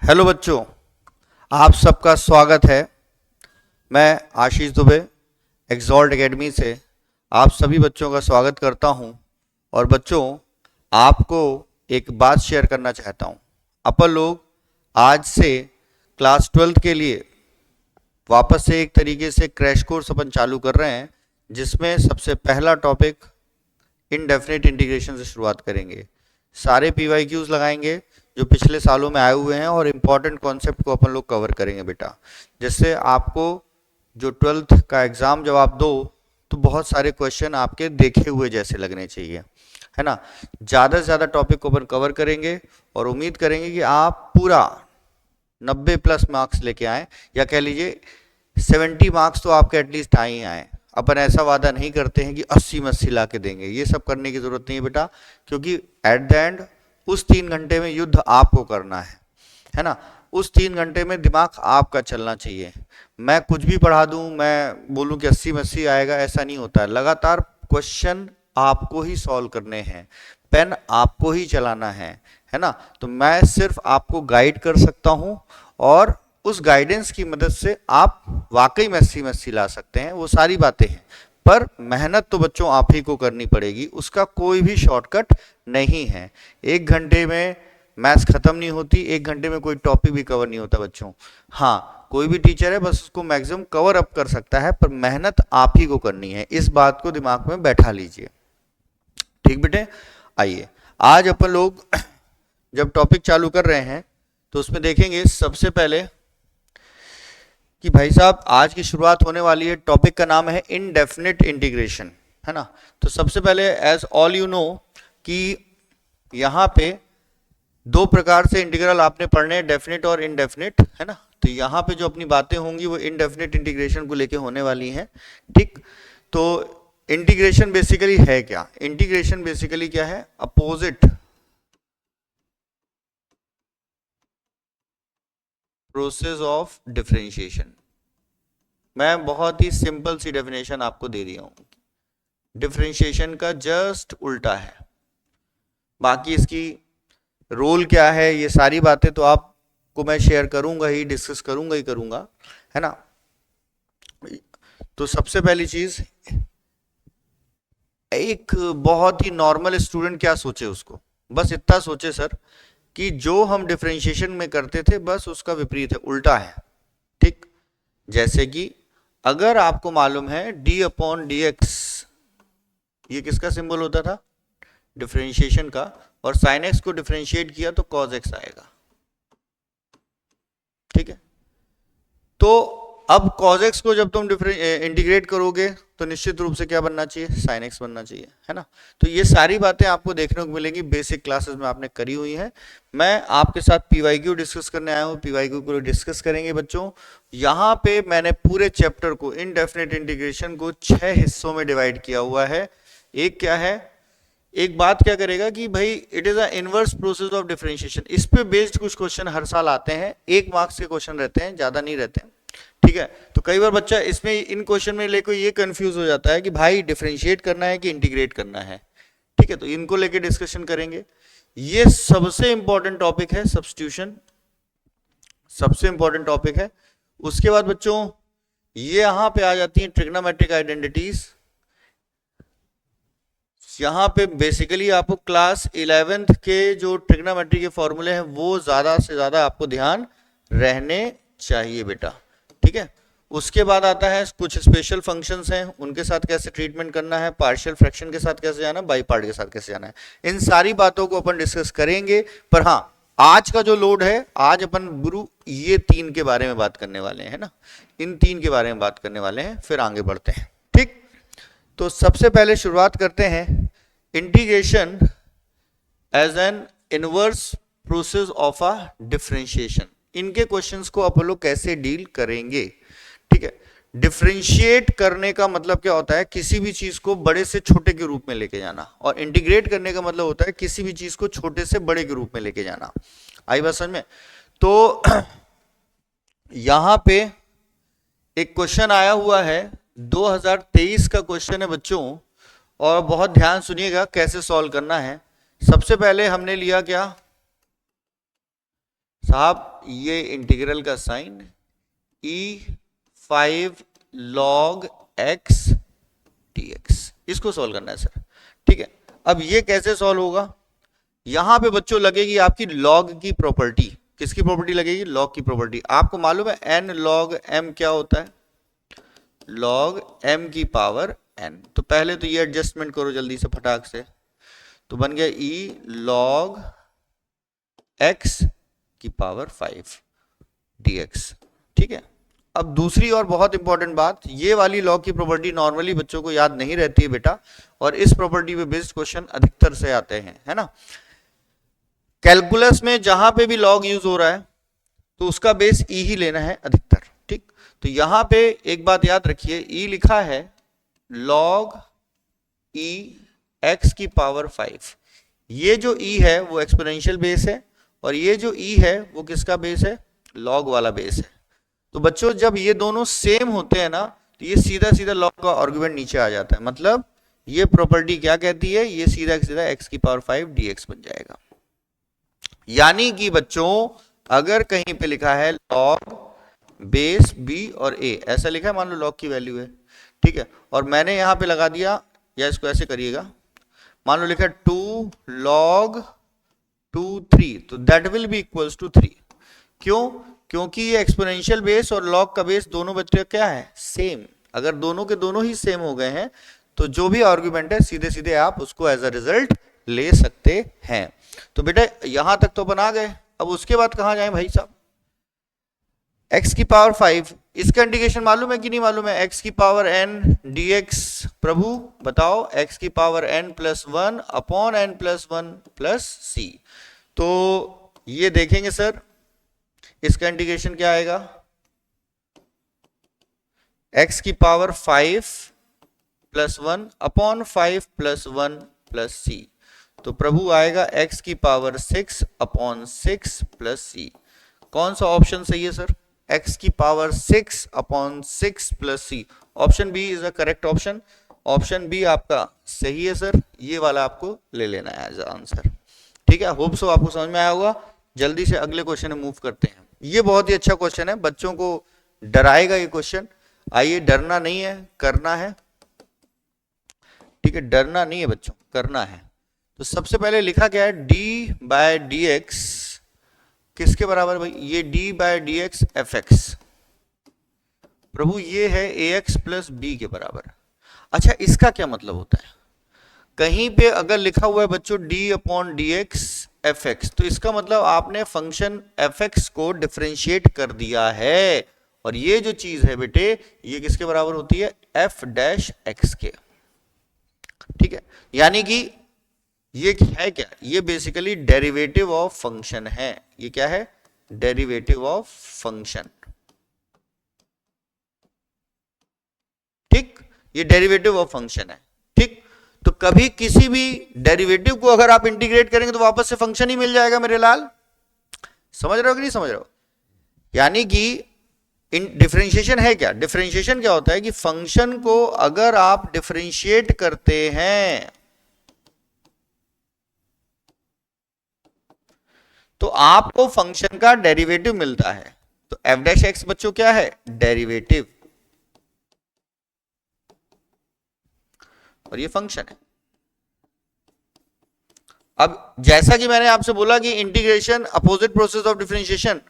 Hello बच्चों, आप सबका स्वागत है। मैं आशीष दुबे एक्सॉल्ट एकेडमी से आप सभी बच्चों का स्वागत करता हूं। और बच्चों, आपको एक बात शेयर करना चाहता हूं। अपन लोग आज से क्लास 12th के लिए वापस से एक तरीके से क्रैश कोर्स अपन चालू कर रहे हैं, जिसमें सबसे पहला टॉपिक इनडेफिनेट इंटीग्रेशन से शुरुआत करेंगे। सारे पीवाईक्यूज लगाएंगे जो पिछले सालों में आए हुए हैं और इम्पॉर्टेंट कॉन्सेप्ट को अपन लोग कवर करेंगे बेटा, जिससे आपको जो 12th का एग्ज़ाम जब आप दो तो बहुत सारे क्वेश्चन आपके देखे हुए जैसे लगने चाहिए, है ना। ज़्यादा से ज़्यादा टॉपिक को अपन कवर करेंगे और उम्मीद करेंगे कि आप पूरा 90+ मार्क्स लेके आए, या कह लीजिए 70 मार्क्स तो आपके एटलीस्ट आए ही आए। अपन ऐसा वादा नहीं करते हैं कि 80 में 80 ला के देंगे, ये सब करने की जरूरत नहीं है बेटा, क्योंकि एट द एंड उस 3 घंटे में युद्ध आपको करना है ना। उस 3 घंटे में दिमाग आपका चलना चाहिए। मैं कुछ भी पढ़ा दूं, मैं बोलूं कि 80 में 80 आएगा, ऐसा नहीं होता है। लगातार क्वेश्चन आपको ही सॉल्व करने हैं, पेन आपको ही चलाना है ना। तो मैं सिर्फ आपको गाइड कर सकता हूं और उस गाइडेंस की मदद से आप वाकई में 80 में 80 ला सकते हैं। वो सारी बातें हैं, पर मेहनत तो बच्चों आप ही को करनी पड़ेगी, उसका कोई भी शॉर्टकट नहीं है। 1 घंटे में मैथ्स खत्म नहीं होती, 1 घंटे में कोई टॉपिक भी कवर नहीं होता बच्चों। हाँ, कोई भी टीचर है बस उसको मैक्सिमम कवर अप कर सकता है, पर मेहनत आप ही को करनी है। इस बात को दिमाग में बैठा लीजिए, ठीक बेटे। आइए, आज अपन लोग जब टॉपिक चालू कर रहे हैं तो उसमें देखेंगे सबसे पहले कि भाई साहब आज की शुरुआत होने वाली है। टॉपिक का नाम है इनडेफिनिट इंटीग्रेशन, है ना। तो सबसे पहले एज ऑल यू नो कि यहाँ पे 2 प्रकार से इंटीग्रल आपने पढ़ने हैं, डेफिनिट और इनडेफिनिट, है ना। तो यहाँ पे जो अपनी बातें होंगी वो इनडेफिनिट इंटीग्रेशन को लेके होने वाली हैं, ठीक। तो इंटीग्रेशन बेसिकली है क्या? इंटीग्रेशन बेसिकली क्या है? Opposite process of differentiation. मैं बहुत ही सिंपल सी डेफिनेशन आपको दे दिया हूं। डिफरेंशिएशन का जस्ट उल्टा है। बाकी इसकी रोल क्या है, ये सारी बातें तो आपको मैं शेयर करूंगा ही, डिस्कस करूंगा ही करूंगा, है ना। तो सबसे पहली चीज, एक बहुत ही नॉर्मल स्टूडेंट क्या सोचे, उसको बस इतना सोचे सर कि जो हम डिफरेंशिएशन में करते थे बस उसका विपरीत है, उल्टा है, ठीक। जैसे कि अगर आपको मालूम है d/dx ये किसका सिंबल होता था? डिफरेंशिएशन का। और sin x को डिफरेंशिएट किया तो cos x आएगा, ठीक है। तो अब cos x को जब तुम इंटीग्रेट करोगे तो निश्चित रूप से क्या बनना चाहिए? sin x बनना चाहिए, है ना। तो ये सारी बातें आपको देखने को मिलेंगी, बेसिक क्लासेस में आपने करी हुई है। मैं आपके साथ पीवाईक्यू डिस्कस करने आया हूँ, पीवाईक्यू को डिस्कस करेंगे बच्चों। यहाँ पे मैंने पूरे चैप्टर को, इनडेफिनिट इंटीग्रेशन को 6 हिस्सों में डिवाइड किया हुआ है। एक क्या है, एक बात क्या करेगा कि भाई it is a inverse process of differentiation. इस पे बेस्ड कुछ क्वेश्चन हर साल आते हैं, 1 मार्क्स के क्वेश्चन रहते हैं, ज्यादा नहीं रहते हैं, ठीक है। तो कई बार बच्चा इसमें, इन क्वेश्चन में लेकर ये कंफ्यूज हो जाता है कि भाई डिफरेंशिएट करना है कि इंटीग्रेट करना है, ठीक है। तो इनको लेके डिस्कशन करेंगे। ये सबसे इंपॉर्टेंट टॉपिक है, सब्स्टिट्यूशन सबसे इंपॉर्टेंट टॉपिक है। उसके बाद बच्चों ये यहां पे आ जाती है ट्रिग्नोमेट्रिक आइडेंटिटीज। यहाँ पे बेसिकली आपको क्लास 11th के जो ट्रिग्नोमेट्री के फॉर्मूले हैं वो ज्यादा से ज्यादा आपको ध्यान रहने चाहिए बेटा, ठीक है। उसके बाद आता है कुछ स्पेशल फंक्शंस हैं, उनके साथ कैसे ट्रीटमेंट करना है, पार्शियल फ्रैक्शन के साथ कैसे जाना है, बाई पार्ट के साथ कैसे जाना है। इन सारी बातों को अपन डिस्कस करेंगे। पर हाँ, आज का जो लोड है, आज अपन गुरु ये 3 के बारे में बात करने वाले हैं ना, इन 3 के बारे में बात करने वाले हैं, फिर आगे बढ़ते हैं, ठीक। तो सबसे पहले शुरुआत करते हैं integration as an inverse process of a differentiation. इनके क्वेश्चंस को आप लोग कैसे डील करेंगे, ठीक है। डिफरेंशिएट करने का मतलब क्या होता है? किसी भी चीज को बड़े से छोटे के रूप में लेके जाना। और इंटीग्रेट करने का मतलब होता है किसी भी चीज को छोटे से बड़े के रूप में लेके जाना। आई बात समझ में? तो यहां पे एक क्वेश्चन आया हुआ है, 2023 का क्वेश्चन है बच्चों, और बहुत ध्यान सुनिएगा कैसे सॉल्व करना है। सबसे पहले हमने लिया क्या? साहब ये इंटीग्रल का sine E5 log x dx, इसको सॉल्व करना है सर। ठीक है, अब ये कैसे सॉल्व होगा? यहां पे बच्चों लगेगी आपकी log की प्रॉपर्टी। किसकी प्रॉपर्टी लगेगी? log की प्रॉपर्टी। आपको मालूम है n log m क्या होता है? log m की पावर n। तो पहले तो ये एडजस्टमेंट करो जल्दी से फटाक से, तो बन गया e log x की पावर 5 dx। ठीक है, अब दूसरी और बहुत इंपॉर्टेंट बात, ये वाली लॉग की प्रॉपर्टी नॉर्मली बच्चों को याद नहीं रहती है बेटा, और इस प्रॉपर्टी पे बेस्ड क्वेश्चन अधिकतर से आते हैं, है ना। कैलकुलस में जहां पे भी लॉग यूज हो रहा है तो उसका बेस ई ही लेना है अधिकतर। ठीक, तो यहां पे एक बात याद रखिए, ई लिखा है log e x की पावर 5। ये जो e है वो एक्सपोनेंशियल बेस है, और ये जो e है वो किसका बेस है? log वाला बेस है। तो बच्चों जब ये दोनों सेम होते हैं ना, तो ये सीधा सीधा log का आर्गुमेंट नीचे आ जाता है। मतलब ये प्रॉपर्टी क्या कहती है? ये सीधा सीधा x की पावर 5 dx बन जाएगा। यानी कि बच्चों अगर कहीं पे लिखा है log बेस b और a, ऐसा लिखा है, मान लो log की वैल्यू है, ठीक है, और मैंने यहां पे लगा दिया, या इसको ऐसे करिएगा, मान लो लिखा है 2 log 2 3, तो that will be equals to 3। क्यों? क्योंकि ये एक्सपोनेंशियल बेस और log का बेस दोनों बच्चे क्या है? सेम। अगर दोनों के दोनों ही सेम हो गए हैं तो जो भी आर्गुमेंट है सीधे सीधे आप उसको एज अ रिजल्ट ले सकते हैं। तो बेटा यहां तक तो बना गए, अब उसके बाद कहां जाएं भाई साहब? x की पावर 5, इसका इंटीग्रेशन मालूम है कि नहीं मालूम है? x की पावर n dx, प्रभु बताओ, x की power n plus 1 upon n plus 1 plus c। तो ये देखेंगे सर, इसका इंटीग्रेशन क्या आएगा? x की power 5 plus 1 upon 5 plus 1 plus c। तो प्रभु आएगा x की पावर 6 अपॉन 6 प्लस c। कौन सा ऑप्शन सही है सर? x की power 6 upon 6 plus c। Option B is a correct option. Option B आपका सही है सर, ये वाला आपको ले लेना है एज आंसर। ठीक है, होप सो आपको समझ में आया होगा। जल्दी से अगले क्वेश्चन में मूव करते हैं। ये बहुत ही अच्छा क्वेश्चन है, बच्चों को डराएगा ये क्वेश्चन। आइए, डरना नहीं है, करना है। ठीक है, डरना नहीं है बच्चों, करना है। तो सबसे पहले लिखा क्या है? d बाय डी एक्स किसके बराबर भाई? ये d by d x f x. प्रभु ये है ax प्लस b के बराबर। अच्छा, इसका क्या मतलब होता है? कहीं पे अगर लिखा हुआ है बच्चों d upon D x f x, तो इसका मतलब आपने फंक्शन एफ एक्स को डिफरेंशिएट कर दिया है, और ये जो चीज है बेटे ये किसके बराबर होती है? एफ डैश एक्स के। ठीक है, यानी कि ये है क्या? ये बेसिकली डेरिवेटिव ऑफ फंक्शन है। ये क्या है? Derivative of function. ठीक, ये डेरिवेटिव ऑफ फंक्शन है। ठीक, तो कभी किसी भी डेरिवेटिव को अगर आप इंटीग्रेट करेंगे तो वापस से फंक्शन ही मिल जाएगा मेरे लाल। समझ रहे हो कि नहीं समझ रहे हो? यानी कि डिफरेंशिएशन है क्या? डिफरेंशिएशन क्या होता है कि फंक्शन को अगर आप डिफरेंशिएट करते हैं तो आपको फंक्शन का डेरिवेटिव मिलता है। तो एफ डैश एक्स बच्चों क्या है? डेरिवेटिव, और ये फंक्शन है। अब जैसा कि मैंने आपसे बोला कि integration opposite process of differentiation,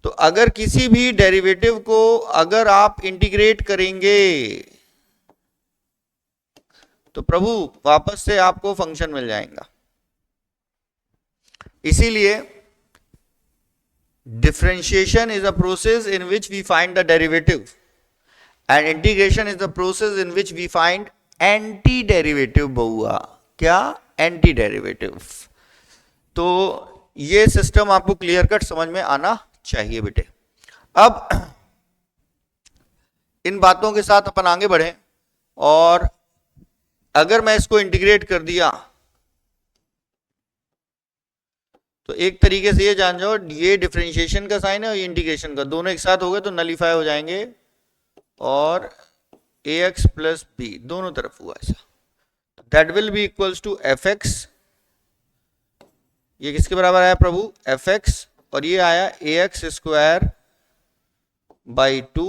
तो अगर किसी भी डेरिवेटिव को अगर आप इंटीग्रेट करेंगे तो प्रभु वापस से आपको फंक्शन मिल जाएगा। इसीलिए differentiation is a process in which we find the derivative, and integration is the process in which we find anti derivative. बहुआ क्या? Anti derivative. तो ये सिस्टम आपको क्लियर कट समझ में आना चाहिए बेटे। अब इन बातों के साथ अपन आगे बढ़े, और अगर मैं इसको इंटीग्रेट कर दिया तो एक तरीके से ये जान जाओ, ये डिफरेंशिएशन का साइन है और ये इंटीग्रेशन का, दोनों एक साथ हो गए तो नलीफाई हो जाएंगे, और ax प्लस बी दोनों तरफ हुआ ऐसा, that will be equals to F X. ये किसके बराबर आया प्रभु? एफ एक्स और ये आया a x square by 2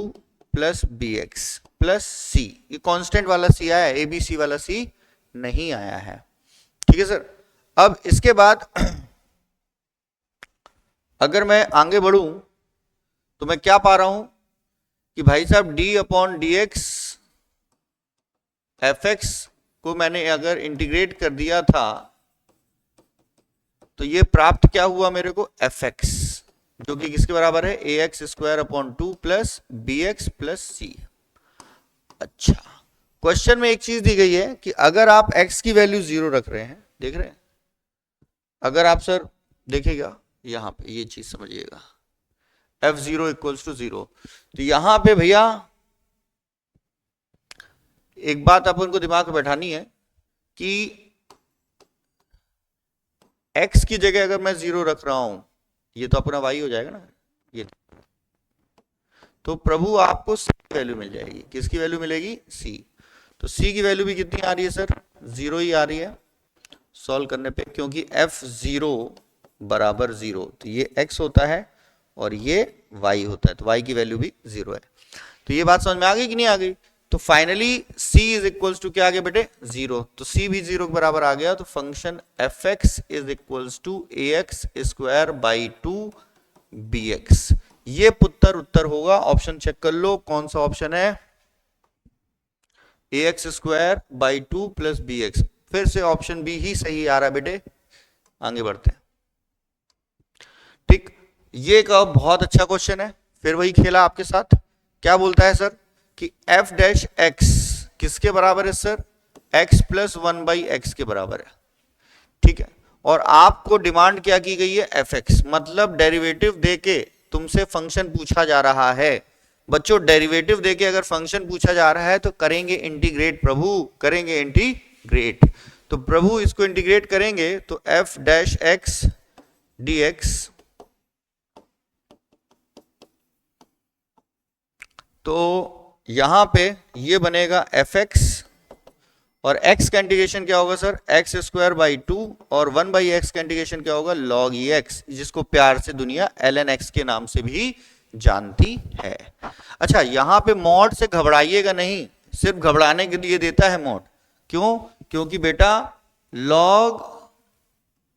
plus b x plus c. ये कांस्टेंट वाला सी आया, ए बी सी वाला सी नहीं आया है। ठीक है सर। अब इसके बाद अगर मैं आगे बढ़ूं तो मैं क्या पा रहा हूं कि भाई साहब D upon D x f x को मैंने अगर इंटीग्रेट कर दिया था तो ये प्राप्त क्या हुआ मेरे को, एफ एक्स, जो कि किसके बराबर है, a x square upon 2 plus b x plus c. अच्छा, क्वेश्चन में एक चीज दी गई है कि अगर आप x की वैल्यू 0 रख रहे हैं, देख रहे हैं, अगर आप सर देखिएगा यहां पे ये चीज समझिएगा, f0 इक्वल्स टू 0, तो यहां पे भैया एक बात अपन को दिमाग में बैठानी है कि x की जगह अगर मैं 0 रख रहा हूं, ये तो अपना y हो जाएगा ना, ये तो प्रभु आपको c की वैल्यू मिल जाएगी। किसकी वैल्यू मिलेगी, c। तो c की वैल्यू भी कितनी आ रही है सर, 0 ही आ रही है सॉल्व करने पे, क्योंकि f0 बराबर 0, तो ये x होता है और ये y होता है, तो y की वैल्यू भी 0 है। तो ये बात समझ में आ गई कि नहीं आ गई। तो finally c is equals to क्या आ गया बेटे, 0, तो c भी 0 के बराबर आ गया। तो function fx is equals to ax square by 2 bx। ये पुत्र उत्तर होगा। ऑप्शन चेक कर लो कौन सा ऑप्शन है, ax square by 2 plus bx। फिर से ऑप्शन बी ही सही आ रहा है बेटे। आगे बढ़ते हैं। ठीक, ये एक बहुत अच्छा क्वेश्चन है। फिर वही खेला आपके साथ, क्या बोलता है सर कि f डैश x किसके बराबर है sir, x plus 1 by x के बराबर है। ठीक है, और आपको डिमांड क्या की गई है, fx, मतलब डेरिवेटिव देके तुमसे फंक्शन पूछा जा रहा है। बच्चों डेरिवेटिव देके अगर फंक्शन पूछा जा रहा है तो करेंगे इंटीग्रेट प्रभु, करेंगे इंटीग्रेट। तो प्रभु इसको इंटीग्रेट करेंगे तो f डैश x dx, तो यहां पे ये बनेगा fx और x का इंटीग्रेशन क्या होगा सर, एक्स स्क्वायर बाई 2 और 1 बाई एक्स का इंटीग्रेशन क्या होगा, log x, जिसको प्यार से दुनिया ln x के नाम से भी जानती है। अच्छा, यहां पे मॉड से घबराइएगा नहीं, सिर्फ घबराने के लिए देता है मॉड। क्यों, क्योंकि बेटा log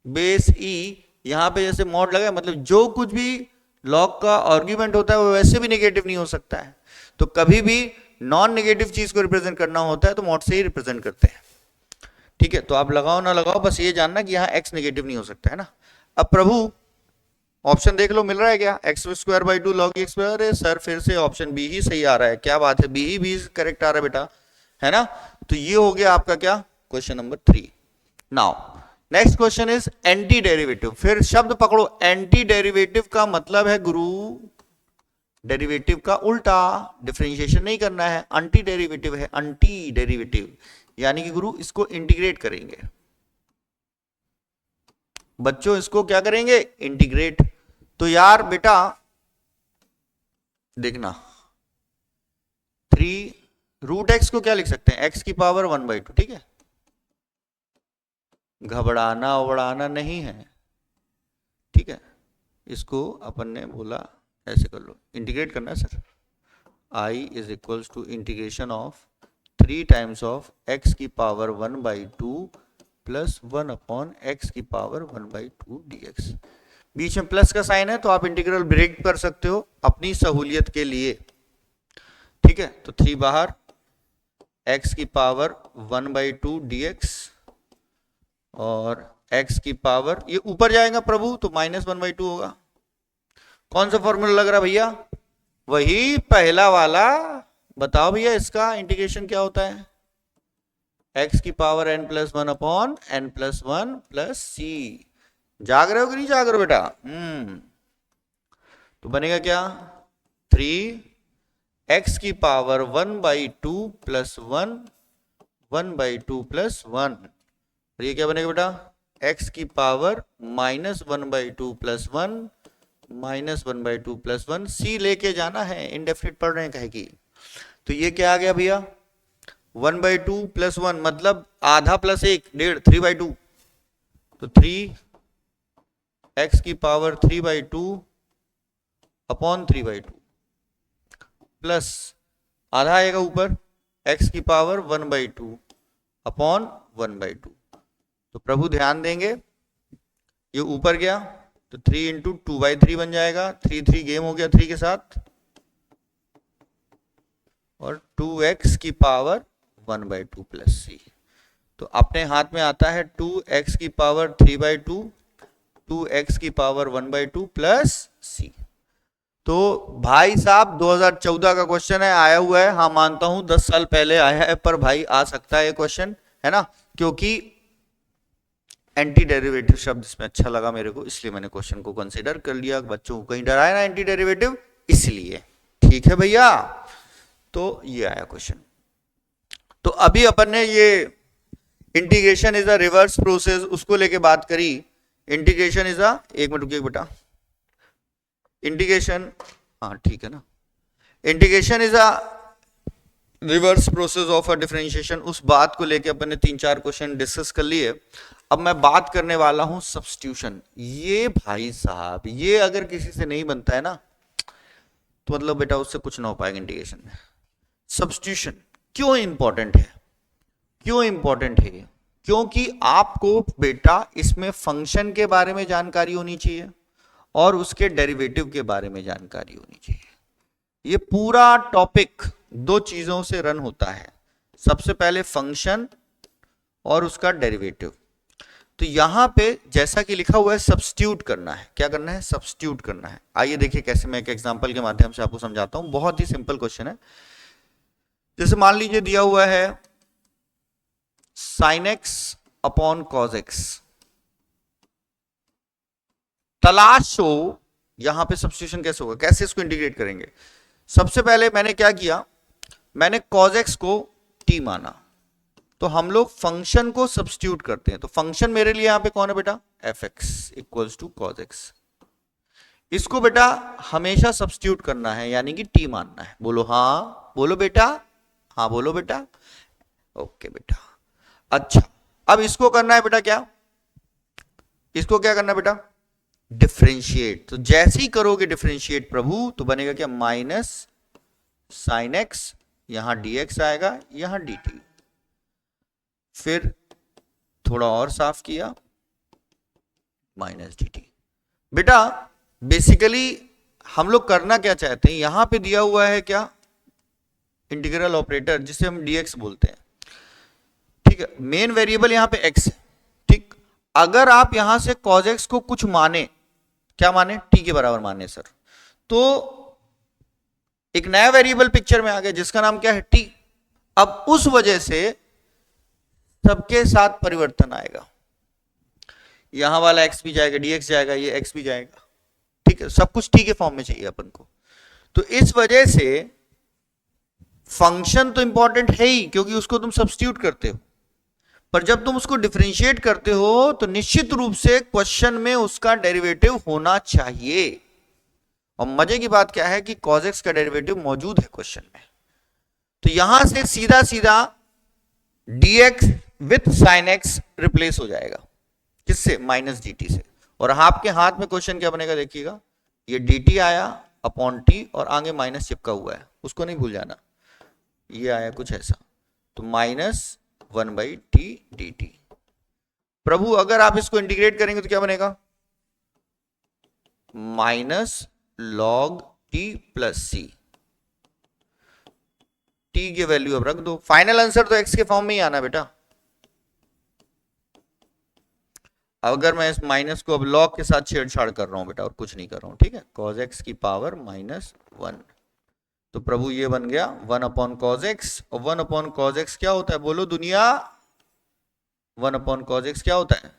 बेस e, यहां पे जैसे मॉड लगा मतलब जो कुछ भी log का आर्ग्यूमेंट होता है वो वैसे भी नेगेटिव नहीं हो सकता है। तो कभी भी नॉन नेगेटिव चीज को रिप्रेजेंट करना होता है तो मॉड से ही रिप्रेजेंट करते हैं। ठीक है, तो आप लगाओ ना लगाओ, बस ये जानना कि यहाँ x नेगेटिव नहीं हो सकता है ना। अब प्रभु ऑप्शन देख लो मिल रहा है क्या, x square by 2 log x square है सर, फिर से ऑप्शन बी ही सही आ रहा है। क्या बात है, बी ही भी करेक्ट आ रहा है बेटा, है ना। तो ये हो गया आपका क्या, question number 3। Now next question is anti derivative. फिर शब्द पकड़ो, एंटी डेरिवेटिव का मतलब है गुरु डेरिवेटिव का उल्टा, डिफरेंशिएशन नहीं करना है, एंटी डेरिवेटिव है, एंटी डेरिवेटिव यानी कि गुरु इसको इंटीग्रेट करेंगे। बच्चों इसको क्या करेंगे, इंटीग्रेट। तो यार बेटा देखना 3 रूट एक्स को क्या लिख सकते हैं, x की पावर 1/2। ठीक है, घबराना उबड़ाना नहीं है। ठीक है, इसको अपन ने बोला ऐसे कर लो, इंटीग्रेट करना है sir. i is equals to integration of 3 times of x की पावर 1/2 प्लस 1 अपॉन एक्स की पावर 1/2 dx। बीच में प्लस का साइन है तो आप इंटीग्रल ब्रेक कर सकते हो अपनी सहूलियत के लिए। ठीक है, तो 3 बाहर, x की पावर 1/2 dx और x की पावर ये ऊपर जाएगा प्रभु तो -1/2 होगा। कौन सा फॉर्मूला लग रहा भैया, वही पहला वाला। बताओ भैया इसका इंटीग्रेशन क्या होता है, x की power n+1 upon n+1 plus सी। जाग रहे हो कि नहीं जाग रहे हो बेटा, तो बनेगा क्या 3x की पावर 1/2 प्लस 1 1/2 प्लस 1, और ये क्या बनेगा बेटा x की पावर -1/2 प्लस 1 -1/2 प्लस 1। सी लेके जाना है, इंडेफिनिट पढ़ रहे हैं कहेगी। तो ये क्या आ गया भैया 1/2 प्लस 1 मतलब आधा प्लस 1 1.5 3/2, तो 3 एक्स की पावर 3/2 अपॉन 3/2 प्लस आधा आएगा ऊपर एक्स की पावर 1/2 अपॉन 1/2। तो प्रभु ध्यान देंगे, ये ऊपर गया तो 3 इंटू 2/3 बन जाएगा, 3 गेम हो गया 3 के साथ, और 2x की पावर 1/2 प्लस सी। तो अपने हाथ में आता है 2x की पावर 3/2, 2x की पावर 1/2 प्लस सी। तो भाई साहब 2014 का क्वेश्चन है, आया हुआ है, हाँ मानता हूं 10 साल पहले आया है, पर भाई आ सकता है ये क्वेश्चन, है ना, क्योंकि एंटी डेरिवेटिव शब्द इसमें अच्छा लगा मेरे को, इसलिए मैंने क्वेश्चन को कंसीडर कर लिया। बच्चों को कहीं डराया ना एंटी डेरिवेटिव, इसलिए। ठीक है भैया, तो ये आया क्वेश्चन। तो अभी अपन ने ये integration is a reverse process उसको लेके बात करी। इंटीग्रेशन इज अ, एक मिनट रुकिए बेटा, इंटीग्रेशन, हाँ ठीक है ना, integration is a reverse process of a differentiation, उस बात को लेके अपन ने 3-4 क्वेश्चन डिस्कस कर लिए। अब मैं बात करने वाला हूं सब्स्टिट्यूशन। ये भाई साहब, ये अगर किसी से नहीं बनता है ना, तो मतलब बेटा उससे कुछ ना हो पाएगा इंटीग्रेशन में। सब्स्टिट्यूशन क्यों इंपॉर्टेंट है, क्यों इंपॉर्टेंट है? क्योंकि आपको बेटा इसमें फंक्शन के बारे में जानकारी होनी चाहिए और उसके डेरिवेटिव के बारे में जानकारी होनी चाहिए। ये पूरा टॉपिक 2 चीजों से रन होता है, सबसे पहले फंक्शन और उसका डेरिवेटिव। तो यहां पे जैसा कि लिखा हुआ है सब्स्टिट्यूट करना है, क्या करना है? सब्स्टिट्यूट करना है। आइए देखिए कैसे, मैं एक एग्जांपल के माध्यम से आपको समझाता हूं, बहुत ही सिंपल क्वेश्चन है। जैसे मान लीजिए दिया हुआ है sin x upon cos x, तलाशो यहां पे सब्स्टिट्यूशन कैसे होगा, कैसे इसको इंटीग्रेट करेंगे। सबसे पहले मैंने क्या किया, मैंने cos x को t माना, तो हम लोग फंक्शन को सब्स्टिट्यूट करते हैं। तो फंक्शन मेरे लिए यहां पे कौन है बेटा? fx equals to cos x। इसको बेटा हमेशा सब्स्टिट्यूट करना है, यानी कि t मानना है। बोलो हाँ, बोलो बेटा, हाँ बोलो बेटा, ओके बेटा। अच्छा, अब इसको करना है बेटा क्या, इसको क्या करना है बेटा? डिफरेंशिएट। तो जैसे ही करोगे डिफरेंशिएट प्रभु, तो बनेगा क्या? माइनस साइन एक्स, यहां dx आएगा, यहां dt। फिर थोड़ा और साफ किया, माइनस dt। बेटा बेसिकली हम लोग करना क्या चाहते हैं, यहां पे दिया हुआ है क्या? इंटीग्रल ऑपरेटर, जिसे हम dx बोलते हैं। ठीक है, मेन वेरिएबल यहां पे x है। ठीक, अगर आप यहां से cos x को कुछ माने, क्या माने? t के बराबर माने सर, तो एक नया वेरिएबल पिक्चर में आ गया जिसका नाम क्या है? t। अब उस वजह से सबके साथ परिवर्तन आएगा, यहां वाला x भी जाएगा, dx जाएगा, ये x भी जाएगा। ठीक है, सब कुछ t के फॉर्म में चाहिए अपन को। तो इस वजह से फंक्शन तो इंपॉर्टेंट है ही, क्योंकि उसको तुम सब्स्टिट्यूट करते हो, पर जब तुम उसको डिफरेंशिएट करते हो तो निश्चित रूप से क्वेश्चन में उसका डेरिवेटिव होना चाहिए। और मजे की बात क्या है कि cos x का डेरिवेटिव मौजूद है क्वेश्चन में। तो यहां से सीधा सीधा dx with sin x replace हो जाएगा, किससे? माइनस dt से। और आपके हाथ में क्वेश्चन क्या बनेगा देखिएगा, ये dt आया अपॉन t और आगे माइनस चिपका हुआ है, उसको नहीं भूल जाना, ये आया कुछ ऐसा। तो माइनस 1/t dt। प्रभु अगर आप इसको इंटीग्रेट करेंगे तो क्या बनेगा? माइनस log t प्लस सी। t की वैल्यू अब रख दो, फाइनल आंसर तो x के फॉर्म में ही आना बेटा। अगर मैं इस माइनस को अब log के साथ छेड़छाड़ कर रहा हूं बेटा, और कुछ नहीं कर रहा हूं, ठीक है, cos x की पावर -1। तो प्रभु ये बन गया 1 अपॉन cos x, और 1 अपॉन cos x क्या होता है? बोलो दुनिया, 1 अपॉन cos x क्या होता है?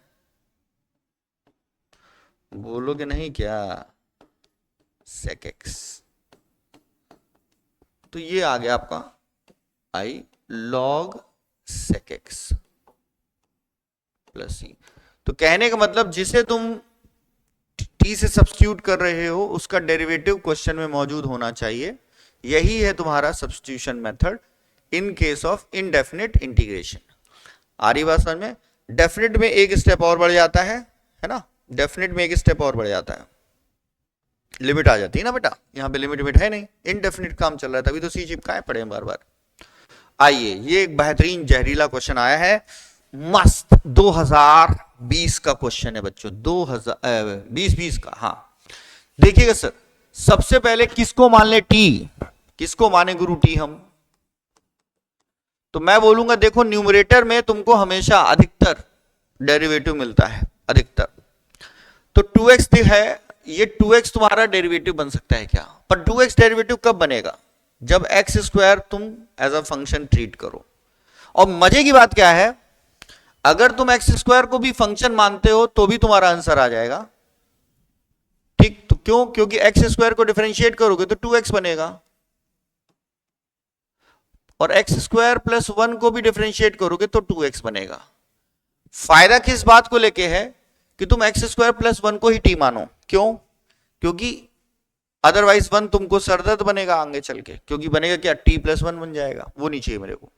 बोलोगे नहीं क्या? sec x। तो ये आ गया आपका i log sec x plus c. तो कहने का मतलब जिसे तुम t से सब्स्टिट्यूट कर रहे हो उसका डेरिवेटिव क्वेश्चन में मौजूद होना चाहिए। यही है तुम्हारा substitution method in case of indefinite integration. आ रही बात समझ में? डेफिनिट में एक स्टेप और बढ़ जाता है ना, डेफिनेट में एक स्टेप और बढ़ जाता है, लिमिट आ जाती है ना बेटा, यहाँ पे लिमिट है नहीं, इनडेफिनिट काम चल रहा है, तभी तो सी चिपकाए पड़े हैं बार बार। आइए, ये एक बेहतरीन जहरीला क्वेश्चन आया है, मस्त 2020 का क्वेश्चन है बच्चों, 2020 का। हाँ देखिएगा सर, सबसे पहले किसको मान ले टी, किसको माने गुरु टी हम? तो मैं बोलूंगा देखो न्यूमरेटर में तुमको हमेशा अधिकतर डेरिवेटिव मिलता है, अधिकतर। तो 2x है, ये 2x तुम्हारा डेरिवेटिव बन सकता है क्या? पर 2x डेरिवेटिव कब बनेगा? जब x स्क्वायर तुम एज अ फंक्शन ट्रीट करो। और मजे की बात क्या है, अगर तुम एक्स स्क्वायर को भी फंक्शन मानते हो तो भी तुम्हारा आंसर आ जाएगा, ठीक? तो क्यों? क्योंकि एक्स स्क्वायर को डिफरेंशिएट करोगे तो 2x बनेगा, और एक्स स्क्वायर प्लस 1 को भी डिफरेंशिएट करोगे तो 2x बनेगा। फायदा किस बात को लेके है कि तुम एक्स स्क्वायर प्लस 1 को ही टी मानो। क्यों? क्योंकि अदरवाइज 1 तुमको सरदर्द बनेगा आगे चल के, क्योंकि बनेगा क्या, t प्लस 1 बन जाएगा, वो नहीं चाहिए मेरे को,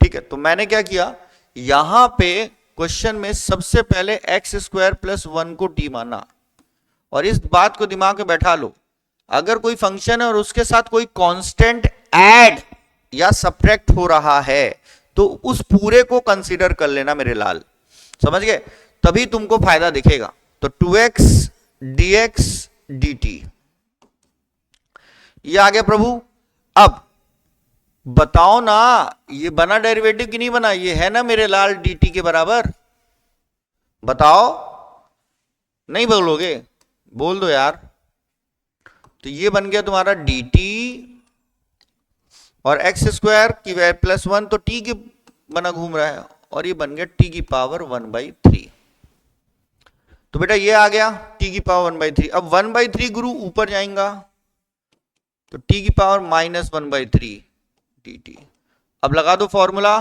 ठीक है? तो मैंने क्या किया, यहां पे क्वेश्चन में सबसे पहले एक्स स्क्वायर प्लस 1 को टी माना, और इस बात को दिमाग में बैठा लो, अगर कोई फंक्शन है और उसके साथ कोई कांस्टेंट ऐड या सब्ट्रैक्ट हो रहा है तो उस पूरे को कंसीडर कर लेना मेरे लाल, समझ गए? तभी तुमको फायदा दिखेगा। तो 2x dx dt ये आ गया प्रभु। अब बताओ ना, ये बना डेरिवेटिव कि नहीं बना? ये है ना मेरे लाल dt के बराबर, बताओ, नहीं बोलोगे? बोल दो यार। तो ये बन गया तुम्हारा dt, और एक्स स्क्वायर की वैल्यू प्लस 1 तो t की बना घूम रहा है, और ये बन गया t की पावर 1/3। तो बेटा ये आ गया t की पावर 1/3। अब 1/3 गुरु ऊपर जाएगा तो t की पावर -1/3 dt। अब लगा दो फॉर्मूला,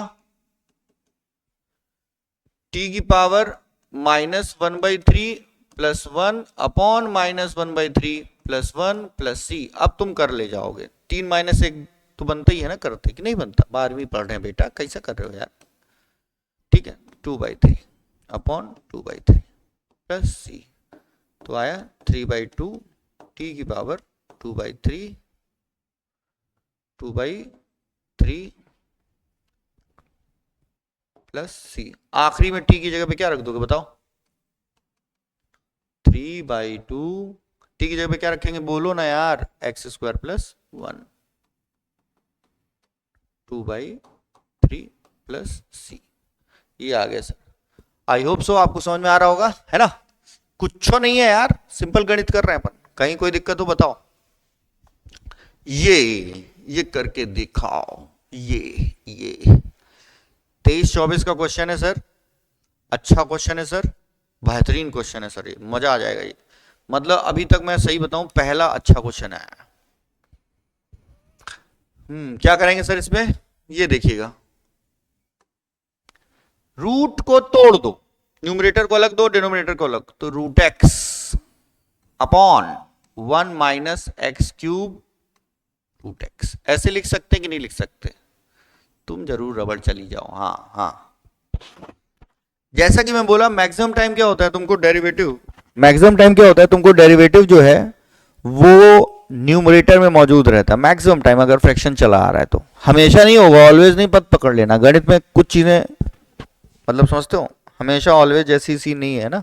t की power -1/3 plus 1 upon -1/3 plus 1 plus c। अब तुम कर ले जाओगे, 3 - 1 तो बनता ही है ना, करते कि नहीं बनता? 12वीं पढ़ रहे हैं बेटा, कैसा कर रहे हो यार, ठीक है? 2/3 अपॉन 2/3 प्लस c, तो आया 3/2 t की पावर 2/3 प्लस c। आखिरी में t की जगह पे क्या रख दोगे बताओ? 3/2। t की जगह पे क्या रखेंगे बोलो ना यार? X square plus 1 2/3 plus c। ये आ गया सर। आई होप सो आपको समझ में आ रहा होगा, है ना? कुछ नहीं है यार, सिंपल गणित कर रहे हैं अपन, कहीं कोई दिक्कत हो बताओ? ये करके दिखाओ, ये 23-24 का क्वेश्चन है सर, अच्छा क्वेश्चन है सर, बेहतरीन क्वेश्चन है सर, ये मजा आ जाएगा। ये मतलब अभी तक मैं सही बताऊं पहला अच्छा क्वेश्चन आया। क्या करेंगे सर इसमें? ये देखिएगा, रूट को तोड़ दो, न्यूमरेटर को अलग दो, डिनोमिनेटर को अलग, तो root X upon 1 minus X cube root X. ऐसे लिख सकते कि नहीं लिख सकते? तुम जरूर रबड़ चली जाओ। हाँ, जैसा कि मैं बोला, मैक्सिमम टाइम क्या होता है तुमको डेरिवेटिव, मैक्सिमम टाइम क्या होता है तुमको डेरिवेटिव जो है वो न्यूमरेटर में मौजूद रहता है मैक्सिमम टाइम, अगर फ्रैक्शन चला आ रहा है तो। हमेशा नहीं होगा, ऑलवेज नहीं, पद पकड़ लेना, गणित में कुछ चीजें मतलब समझते हो, हमेशा ऑलवेज जैसी सी नहीं है ना।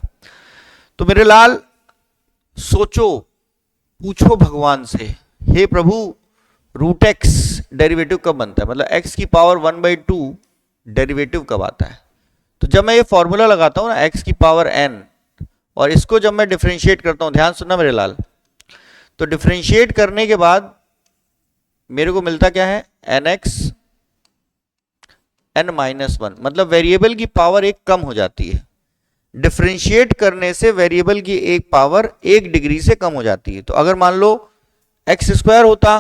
तो मेरे लाल सोचो, पूछो भगवान से, हे प्रभु रूट एक्स डेरिवेटिव कब बनता है, मतलब एक्स की पावर 1/2 डेरिवेटिव कब आता है? तो जब मैं ये फॉर्मूला लगाता हूं ना, एक्स की पावर n, और इसको जब मैं डिफरेंशिएट करता हूं, ध्यान सुनना मेरे लाल, तो डिफरेंशिएट करने के बाद मेरे को मिलता क्या है, nx n-1, मतलब वेरिएबल की पावर एक कम हो जाती है। डिफरेंशिएट करने से वेरिएबल की एक पावर 1 डिग्री से कम हो जाती है। तो अगर मान लो एक्स स्क्वायर होता,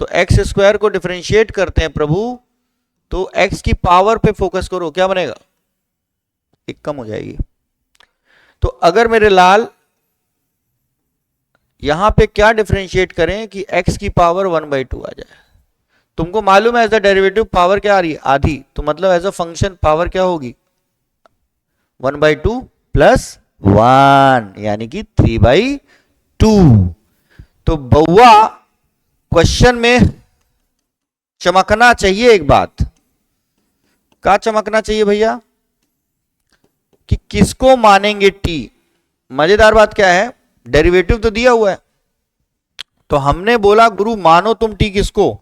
तो एक्स स्क्वायर को डिफरेंशिएट करते हैं प्रभु, तो एक्स की पावर पे फोकस करो, क्या बनेगा, एक कम हो जाएगी। तो अगर मेरे लाल यहां पे क्या डिफरेंशिएट करें कि x की पावर 1/2 आ जाए, तुमको मालूम है एज अ डेरिवेटिव पावर क्या आ रही है, आधी, तो मतलब एज अ फंक्शन पावर क्या होगी, 1/2 प्लस 1 यानी कि 3/2। तो बउआ क्वेश्चन में चमकना चाहिए एक बात। क्या चमकना चाहिए भैया? कि किसको मानेंगे टी। मजेदार बात क्या है, डेरिवेटिव तो दिया हुआ है, तो हमने बोला गुरु मानो तुम टी किसको।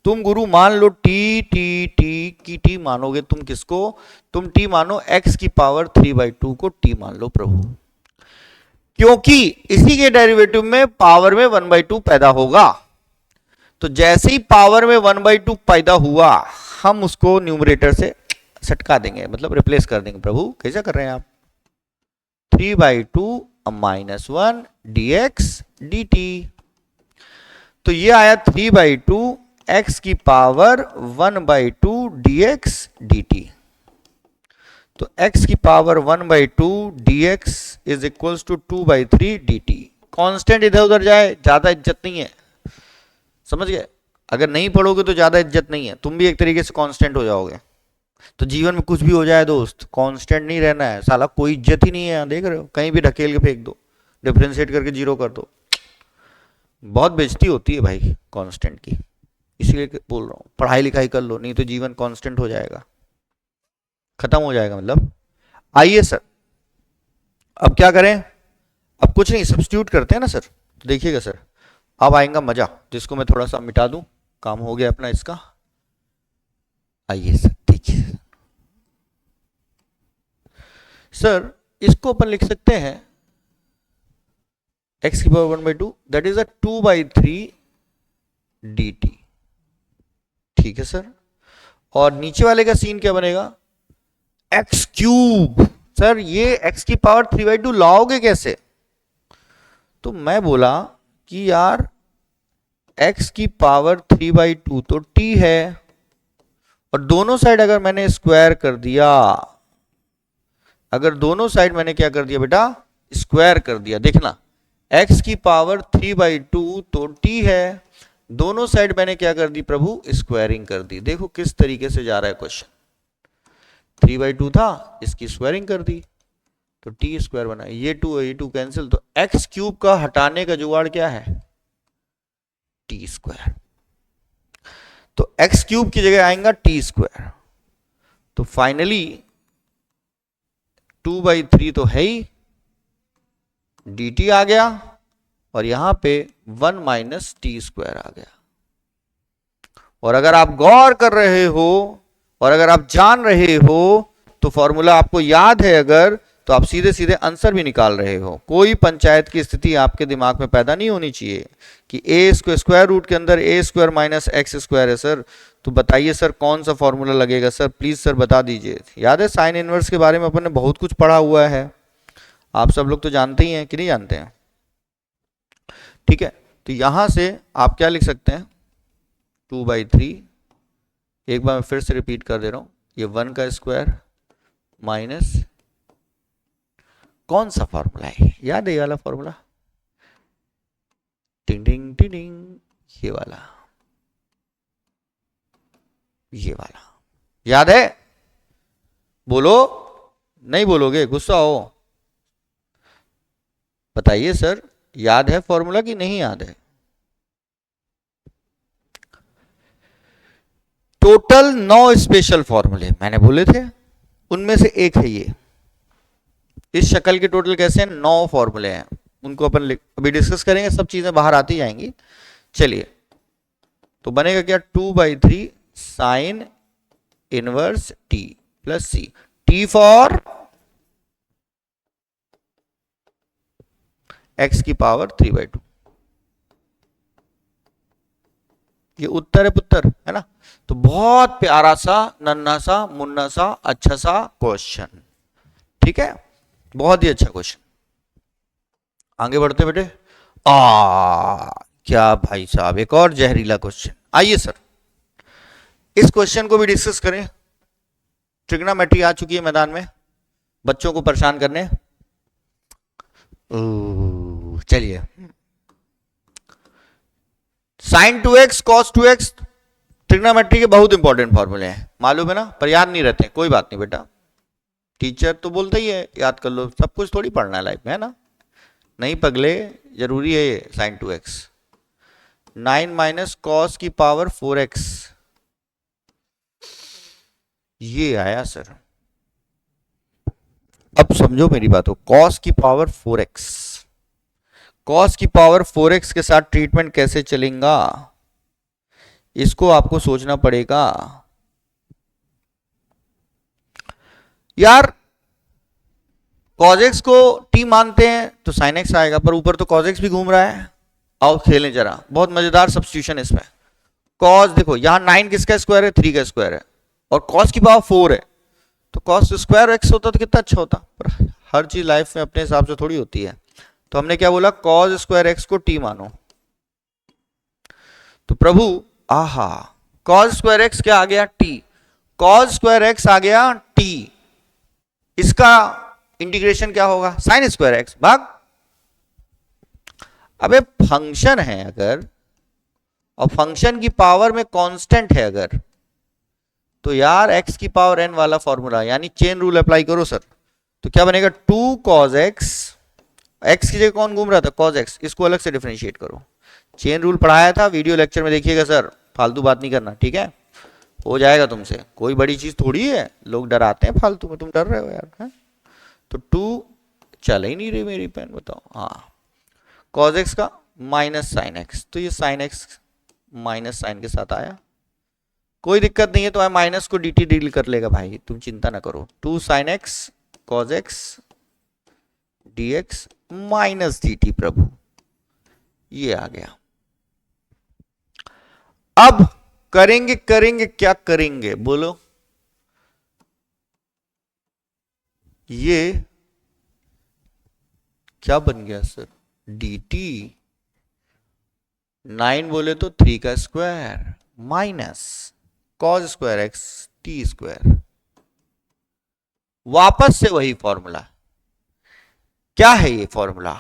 तुम गुरु मान लो टी टी टी की टी मानोगे तुम किसको? तुम टी मानो x की पावर 3/2 को टी मान लो प्रभु, क्योंकि इसी के डेरिवेटिव में पावर में 1/2 पैदा होगा। तो जैसे ही पावर में 1/2 पैदा हुआ, हम उसको न्यूमरेटर से सटका देंगे, मतलब रिप्लेस कर देंगे। प्रभु कैसा कर रहे हैं आप? 3/2 -1 dx dt। तो ये आया 3/2 x की पावर 1/2 dx dt। तो x की power 1/2 dx is equals to 2/3 dt। Constant इधर उधर जाए ज्यादा इज्जत नहीं है, समझ गए? अगर नहीं पढ़ोगे तो ज्यादा इज्जत नहीं है, तुम भी एक तरीके से कांस्टेंट हो जाओगे। तो जीवन में कुछ भी हो जाए दोस्त, कांस्टेंट नहीं रहना है, साला कोई इज्जत ही नहीं है। देख रहे हो, कहीं भी ढकेल के फेंक दो, डिफरेंशिएट करके जीरो कर दो, बहुत बेइज्जती होती है भाई कांस्टेंट की। इसलिए बोल रहा हूँ पढ़ाई लिखाई कर लो, नहीं तो जीवन कांस्टेंट हो जाएगा, खत्म हो जाएगा मतलब। आइए सर, अब क्या करें? अब कुछ नहीं, सब्स्टिट्यूट करते हैं ना सर। तो देखिएगा सर, अब आएगा मजा, जिसको मैं थोड़ा सा मिटा दूं, काम हो गया अपना इसका। आइए सर देखिए सर, इसको अपन लिख सकते हैं x की power 1/2 that is a 2/3 dt। ठीक है सर, और नीचे वाले का सीन क्या बनेगा? x cube. सर ये x की पावर 3/2 लाओगे कैसे? तो मैं बोला कि यार x की पावर 3/2 तो t है, और दोनों साइड अगर मैंने स्क्वायर कर दिया, अगर दोनों साइड मैंने क्या कर दिया बेटा? स्क्वायर कर दिया। देखना x की पावर 3/2 तो t है, दोनों साइड मैंने क्या कर दी प्रभु? स्क्वायरिंग कर दी। देखो किस तरीके से जा रहा है क्वेश्चन। 3/2 था, इसकी स्क्वायरिंग कर दी तो टी स्क्वायर बना। ये 2 कैंसिल, तो एक्स क्यूब का हटाने का जुगाड़ क्या है? T square. तो एक्स क्यूब की जगह आएगा टी स्क्वायर। तो फाइनली 2/3 तो है ही, dt आ गया, और यहां पे 1 माइनस टी स्क्वायर आ गया। और अगर आप गौर कर रहे हो और अगर आप जान रहे हो तो फॉर्मूला आपको याद है अगर, तो आप सीधे सीधे आंसर भी निकाल रहे हो। कोई पंचायत की स्थिति आपके दिमाग में पैदा नहीं होनी चाहिए कि ए स्क्वायर रूट के अंदर ए स्क्वायर माइनस एक्स स्क्वायर है सर, तो बताइए सर कौन सा फॉर्मूला लगेगा सर, प्लीज सर बता दीजिए। याद है साइन इनवर्स के बारे में अपन ने बहुत कुछ पढ़ा हुआ है, आप सब लोग तो जानते ही हैं कि नहीं जानते हैं? ठीक है, तो यहां से आप क्या लिख सकते हैं? 2/3, एक बार मैं फिर से रिपीट कर दे रहा हूं, ये 1 का स्क्वायर माइनस कौन सा फॉर्मूला है, याद है ये वाला फॉर्मूला? टिंग टिंग टिंग टिंग, ये वाला, ये वाला याद है? बोलो, नहीं बोलोगे, गुस्सा हो? बताइए सर, याद है फॉर्मूला कि नहीं याद है? टोटल 9 स्पेशल फॉर्मूले मैंने बोले थे, उनमें से एक है ये। इस शक्ल के टोटल कैसे हैं? 9 फॉर्मूले हैं, उनको अपन अभी डिस्कस करेंगे, सब चीजें बाहर आती जाएंगी। चलिए, तो बनेगा क्या? 2/3 sine inverse T plus C, T for x की पावर 3/2। ये उत्तर है पुत्र, है ना? तो बहुत प्यारा सा नन्हा सा मुन्ना सा अच्छा सा क्वेश्चन, ठीक है, बहुत ही अच्छा क्वेश्चन। आगे बढ़ते बेटे। क्या भाई साहब, एक और जहरीला क्वेश्चन। आइए सर, इस क्वेश्चन को भी डिस्कस करें। ट्रिग्नोमेट्री आ चुकी है मैदान में बच्चों को परेशान करने। चलिए, sign 2x cos 2x trigonometry के बहुत इंपॉर्टेंट फॉर्मूले हैं, मालूम है ना, पर याद नहीं रहते, कोई बात नहीं बेटा, टीचर तो बोलता ही है याद कर लो, सब कुछ थोड़ी पढ़ना है लाइफ में, है ना? नहीं पगले, जरूरी है ये साइन 2x। 9 माइनस कॉस की पावर 4x, ये आया सर। अब समझो मेरी बात को, कॉस की पावर 4x, कॉस की पावर 4x के साथ ट्रीटमेंट कैसे चलेगा, इसको आपको सोचना पड़ेगा यार। cos x को t मानते हैं तो sin x आएगा, पर ऊपर तो cos x भी घूम रहा है। आओ खेलें जरा, बहुत मजेदार सब्स्टिट्यूशन इसमें। cos देखो यहां 9 किसका स्क्वायर है, 3 का स्क्वायर है, और cos की पावर 4 है, तो cos स्क्वायर x होता तो कितना अच्छा होता, पर हर चीज लाइफ में अपने हिसाब से थोड़ी होती है। तो हमने क्या बोला, cos स्क्वायर x को t मानो। तो प्रभु आहा, cos स्क्वायर x क्या आ गया, t, cos स्क्वायर x आ गया t, इसका इंटीग्रेशन क्या होगा, साइन स्क्वायर एक्स भाग। अबे फंक्शन है अगर, और फंक्शन की पावर में कांस्टेंट है अगर, तो यार x की पावर n वाला फॉर्मूला, यानी चेन रूल अप्लाई करो सर। तो क्या बनेगा, 2 cos x, x की जगह कौन घूम रहा था, cos x, इसको अलग से डिफरेंशिएट करो। चेन रूल पढ़ाया था, वीडियो लेक्चर में देखिएगा सर, फालतू बात नहीं करना, ठीक है? हो जाएगा तुमसे, कोई बड़ी चीज थोड़ी है, लोग डराते हैं फालतू में, तुम डर रहे हो यार, है? तो 2 चल ही नहीं रही मेरी पेन, बताओ। हाँ, cos x का माइनस साइन एक्स, तो ये साइन एक्स माइनस साइन के साथ आया, कोई दिक्कत नहीं है, तो माइनस को dt डील कर लेगा भाई, तुम चिंता ना करो। 2 sine x cos x dx minus dt, प्रभु ये आ गया। अब करेंगे क्या करेंगे बोलो, ये क्या बन गया सर, dt, 9 बोले तो 3 का square minus cos square x t square, वापस से वही फॉर्मूला। क्या है ये फॉर्मूला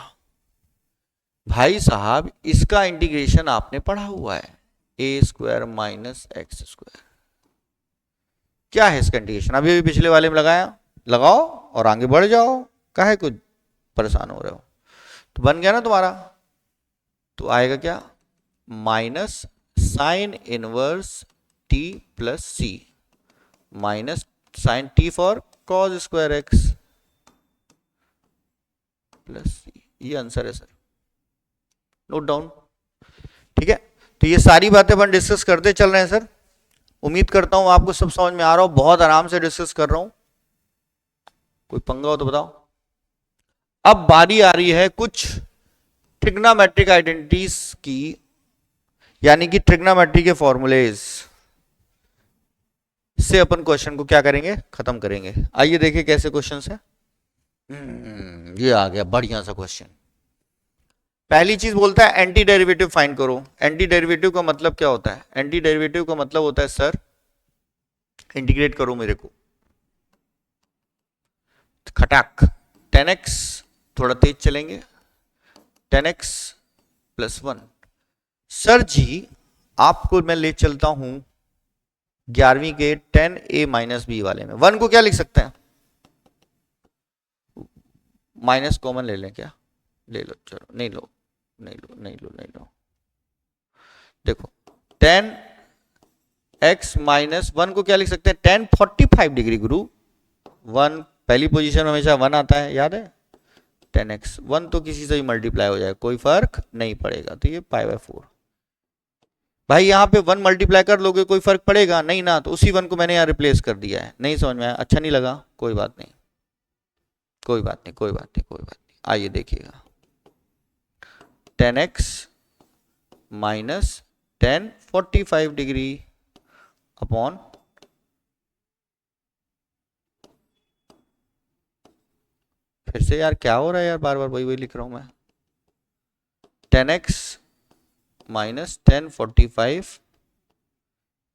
भाई साहब, इसका इंटीग्रेशन आपने पढ़ा हुआ है, a square minus x square. क्या है इसका इंटीग्रेशन, अभी अभी पिछले वाले में लगाया, लगाओ और आगे बढ़ जाओ, काहे कुछ परेशान हो रहे हो। तो बन गया ना तुम्हारा, तो आएगा क्या, minus sine inverse T plus c, minus sine t for cos square x plus c, ये आंसर है सर, नोट डाउन, ठीक है? तो ये सारी बातें अपन डिस्कस करते चल रहे हैं सर, उम्मीद करता हूं आपको सब समझ में आ रहा हो, बहुत आराम से डिस्कस कर रहा हूं, कोई पंगा हो तो बताओ। अब बारी आ रही है कुछ ट्रिग्नोमेट्रिक आइडेंटिटीज की, यानी कि ट्रिग्नोमेट्री के फॉर्मूलेज से अपन क्वेश्चन को क्या करेंगे, खत्म करेंगे। आइए देखिए कैसे क्वेश्चन है। ये आ गया बढ़िया सा क्वेश्चन। पहली चीज बोलता है एंटी डेरिवेटिव फाइंड करो। एंटी डेरिवेटिव का मतलब क्या होता है, एंटी डेरिवेटिव का मतलब होता है सर, इंटीग्रेट करो मेरे को, खटाक 10x, थोड़ा तेज चलेंगे, 10x प्लस 1। सर जी आपको मैं ले चलता हूं 11वीं के 10a माइनस बी वाले में, 1 को क्या लिख सकते हैं, माइनस कॉमन ले लें क्या, ले लो, चलो नहीं लो, नहीं लो, नहीं लो, नहीं लो, देखो 10x माइनस 1 को क्या लिख सकते हैं, 10 45 डिग्री गुरु, 1 पहली पोजीशन में हमेशा 1 आता है, याद है, 10x 1 तो किसी से भी मल्टीप्लाई हो जाए, कोई फर्क नहीं पड़ेगा, तो ये पाई बाय 4। भाई यहाँ पे 1 मल्टीप्लाई कर लोगे कोई फर्क पड़ेगा नहीं ना, तो उसी 1 को मैंने यहाँ रिप्लेस कर दिया है, नहीं समझ में आया, अच्छा नहीं लगा, कोई बात नहीं, कोई बात नहीं, कोई बात नहीं, कोई बात नहीं। आइए देखिएगा 10x माइनस 10 45 डिग्री अपॉन फिर से यार क्या हो रहा है यार, बार बार वही वही लिख रहा हूं मैं, 10x माइनस 10 45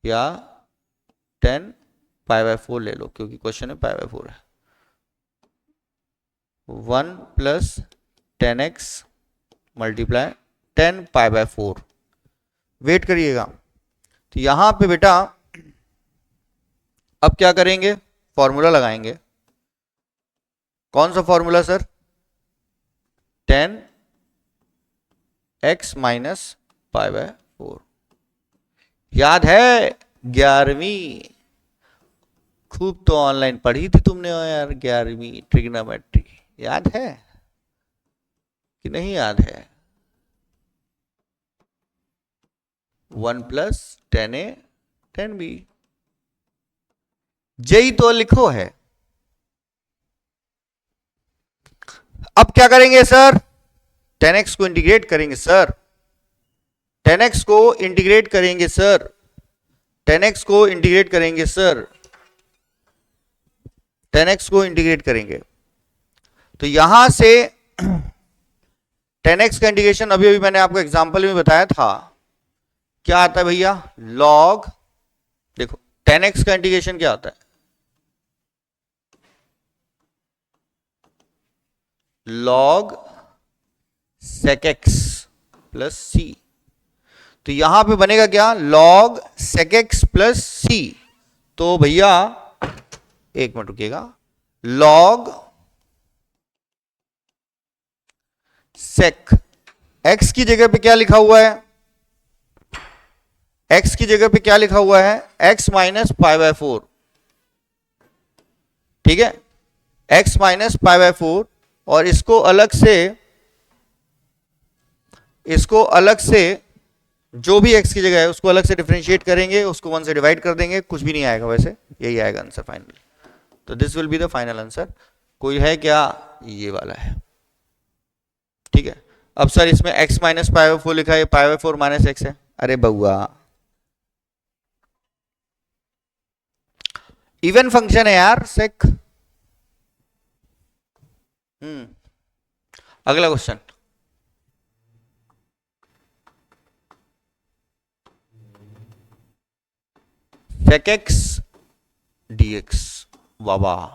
या 10 पाई बाय 4 ले लो, क्योंकि क्वेश्चन में पाई बाय 4 है, 1 plus 10x multiply 10 pi by 4, wait करिएगा। तो यहां पे बेटा अब क्या करेंगे, फॉर्मूला लगाएंगे, कौन सा formula sir? 10x minus pi by 4। याद है 11वीं? खूब तो ऑनलाइन पढ़ी थी तुमने यार 11वीं ट्रिग्नोमेट्री, याद है कि नहीं याद है? 1 प्लस 10a 10b, यही तो लिखो है। अब क्या करेंगे सर? 10x को इंटीग्रेट करेंगे सर, 10x को इंटीग्रेट करेंगे सर, 10x को इंटीग्रेट करेंगे सर, 10x को इंटीग्रेट करेंगे। तो यहां से 10x का इंटीग्रेशन अभी अभी मैंने आपको एग्जांपल में बताया था, क्या आता है भैया? लॉग, देखो 10x का इंटीग्रेशन क्या आता है? Log sec x plus c. तो यहां पे बनेगा क्या? Log sec x plus c. तो भैया एक मिनट रुकिएगा, लॉग sec x की जगह पे क्या लिखा हुआ है? x की जगह पे क्या लिखा हुआ है? x माइनस पाई बाय 4, ठीक है, x माइनस पाई बाय 4। और इसको अलग से जो भी x की जगह है उसको अलग से डिफरेंशिएट करेंगे, उसको 1 से डिवाइड कर देंगे, कुछ भी नहीं आएगा, वैसे यही आएगा आंसर फाइनल। तो this will be the final answer. कोई है क्या? ये वाला है, ठीक है। अब सर इसमें x माइनस पाई बाय 4 लिखा है, पाई बाय 4 माइनस x है। अरे बउआ, इवन फंक्शन है यार सेक। अगला क्वेश्चन, sec x dx, वाह,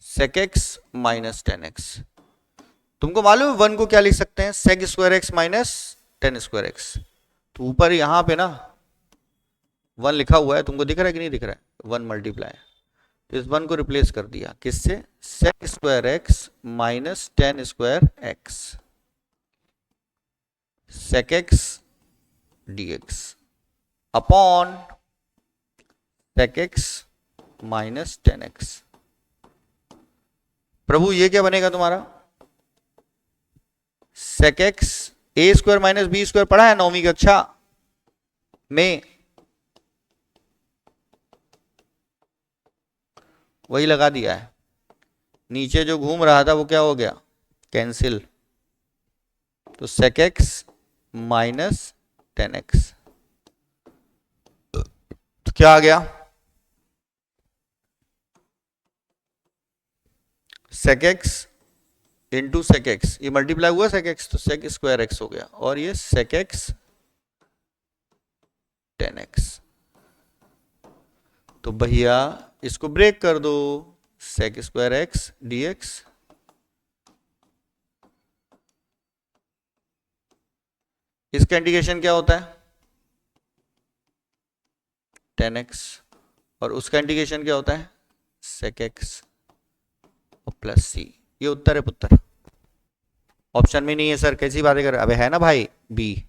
sec x माइनस 10x। तुमको मालूम है 1 को क्या लिख सकते हैं? sec square x minus 10 square x। तो ऊपर यहां पे ना 1 लिखा हुआ है, तुमको दिख रहा है कि नहीं दिख रहा है? 1 मल्टीप्लाई, तो इस 1 को रिप्लेस कर दिया किससे? sec square x minus 10 square x, sec x dx upon sec x minus 10x। प्रभु ये क्या बनेगा तुम्हारा? sec x a square minus B square पढ़ा है 9वीं कक्षा में, वही लगा दिया है। नीचे जो घूम रहा था वो क्या हो गया? कैंसिल। तो sec x माइनस 10x, तो क्या आ गया? sec x into sec x, ये मल्टीप्लाई हुआ sec x, तो sec स्क्वायर x हो गया, और ये sec x 10x। तो भैया इसको ब्रेक कर दो, sec स्क्वायर x dx, इसका इंटीग्रेशन क्या होता है? 10x, और उसका इंटीग्रेशन क्या होता है? sec x और प्लस सी। ये उत्तर है पुत्र, ऑप्शन में नहीं है सर, कैसी बातें कर रहे? अबे है ना भाई बी,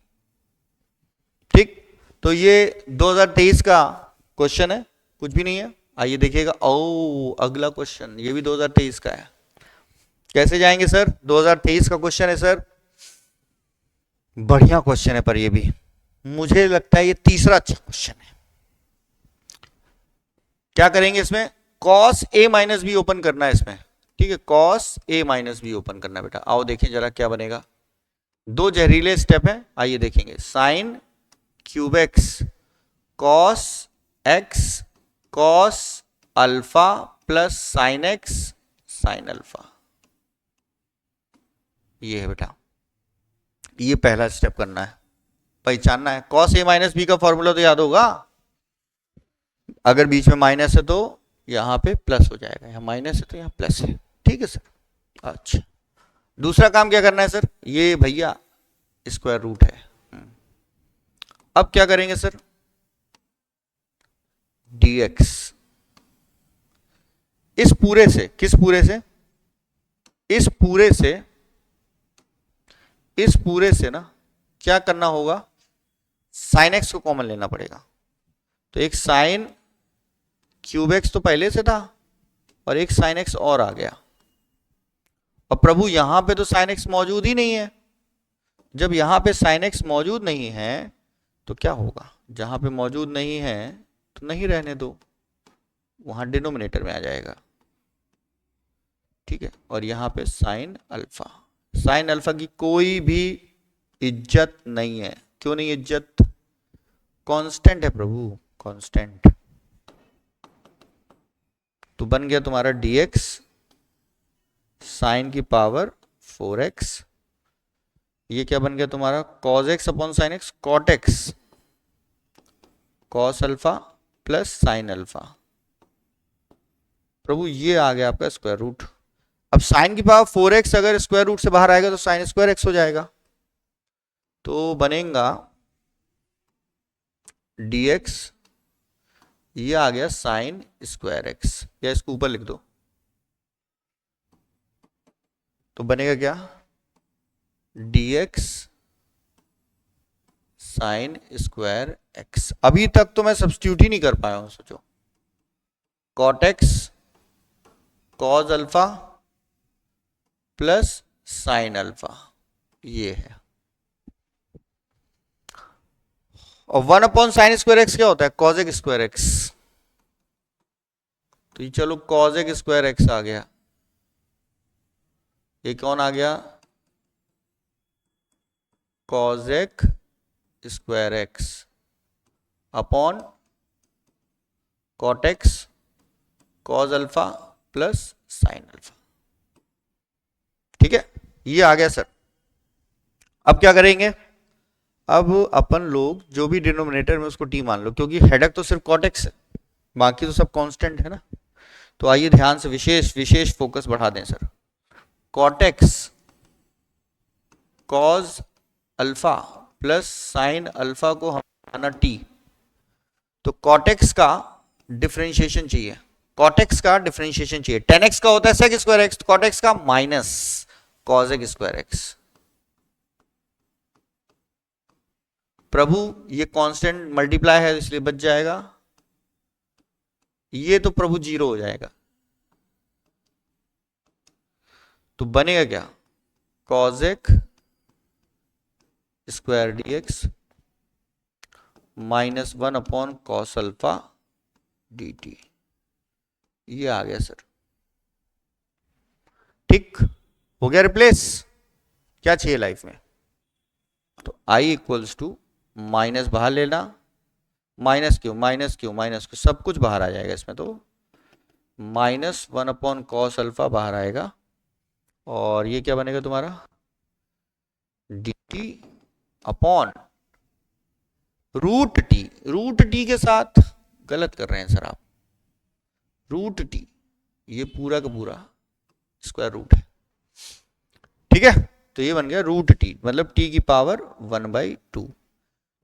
ठीक। तो ये 2023 का क्वेश्चन है, कुछ भी नहीं है। आइए देखिएगा, ओ अगला क्वेश्चन ये भी 2023 का है। कैसे जाएंगे सर? 2023 का क्वेश्चन है सर, बढ़िया क्वेश्चन है, पर ये भी मुझे लगता है ये तीसरा अच्छा क्वेश्चन है। क्या करेंगे इसमें? cos a minus be open करना है इसमें, ठीक है, cos a minus be open करना बेटा। आओ देखें जरा क्या बनेगा। 2 जहरीले स्टेप हैं, आइए देखेंगे। Sine cube x cos x cos alpha plus sine x sine alpha, ये है बेटा, ये पहला स्टेप करना है, पहचानना है। cos a माइनस बी का फॉर्मूला तो याद होगा, अगर बीच में माइनस है तो यहां पे प्लस हो जाएगा, यहां माइनस है तो यहां प्लस है, ठीक है सर। अच्छा, दूसरा काम क्या करना है सर? ये भैया स्क्वायर रूट है। अब क्या करेंगे सर? dx, इस पूरे से, किस पूरे से? इस पूरे से ना क्या करना होगा, साइन एक्स को कॉमन लेना पड़ेगा। तो एक साइन क्यूब एक्स तो पहले से था और एक साइन एक्स और आ गया। और प्रभु यहां पे तो साइन एक्स मौजूद ही नहीं है। जब यहां पे साइन एक्स मौजूद नहीं है तो क्या होगा, जहां पे मौजूद नहीं है तो नहीं रहने दो, वहां डिनोमिनेटर में आ जाएगा। ठीक है, और यहां पे साइन अल्फा, साइन अल्फा की कोई भी इज्जत नहीं है। क्यों नहीं इज्जत, कांस्टेंट है प्रभु, कांस्टेंट। तो बन गया तुम्हारा dx साइन की पावर 4x। ये क्या बन गया तुम्हारा, cos x upon sine x, cot x cos alpha plus sine alpha. प्रभु ये आ गया आपका स्क्वायर रूट। अब साइन की पावर 4x अगर स्क्वायर रूट से बाहर आएगा तो साइन स्क्वायर एक्स हो जाएगा। तो बनेगा dx, ये आ गया साइन स्क्वायर एक्स, या इसको ऊपर लिख दो तो बनेगा क्या, dx साइन स्क्वायर एक्स। अभी तक तो मैं सब्स्टिट्यूट ही नहीं कर पाया हूं, सोचो। cot x cos alpha plus sine alpha, ये है। और 1 अपॉन साइन स्क्वायर एक्स क्या होता है, कॉजेक स्क्वायर एक्स। तो ये चलो कॉजेक स्क्वायर एक्स आ गया। ये कौन आ गया, cosec square x upon cot x cos alpha plus sine alpha. ठीक है, ये आ गया सर। अब क्या करेंगे, अब अपन लोग जो भी डिनोमिनेटर में उसको टी मान लो, क्योंकि हेडक तो सिर्फ कॉट एक्स है, बाकी तो सब कांस्टेंट है ना। तो आइए ध्यान से विशेष फोकस बढ़ा दें sir. Cot x cos alpha plus sine alpha को हम माना टी। तो कॉट एक्स का डिफरेंशिएशन चाहिए, कॉट एक्स का डिफरेंशिएशन चाहिए। tan x का होता है sec square X, cot X का माइनस cosec स्क्वायर एक्स। प्रभु ये कांस्टेंट मल्टीप्लाई है इसलिए बच जाएगा, ये तो प्रभु 0 हो जाएगा। तो बनेगा क्या, cosec square dx minus 1 upon cos alpha dt। ये आ गया सर। ठीक हो गया रिप्लेस। क्या चाहिए लाइफ में, तो i इक्वल्स टू माइनस बाहर लेना, माइनस क्यों माइनस क्यों माइनस क्यों, सब कुछ बाहर आ जाएगा इसमें। तो माइनस 1 अपॉन कॉस अल्फा बाहर आएगा, और ये क्या बनेगा तुम्हारा dt upon root T. Root T के साथ गलत कर रहे हैं सर आप, रूट टी ये पूरा का पूरा स्क्वायर रूट है। ठीक है, तो ये बन गया रूट टी, मतलब टी की पावर 1/2।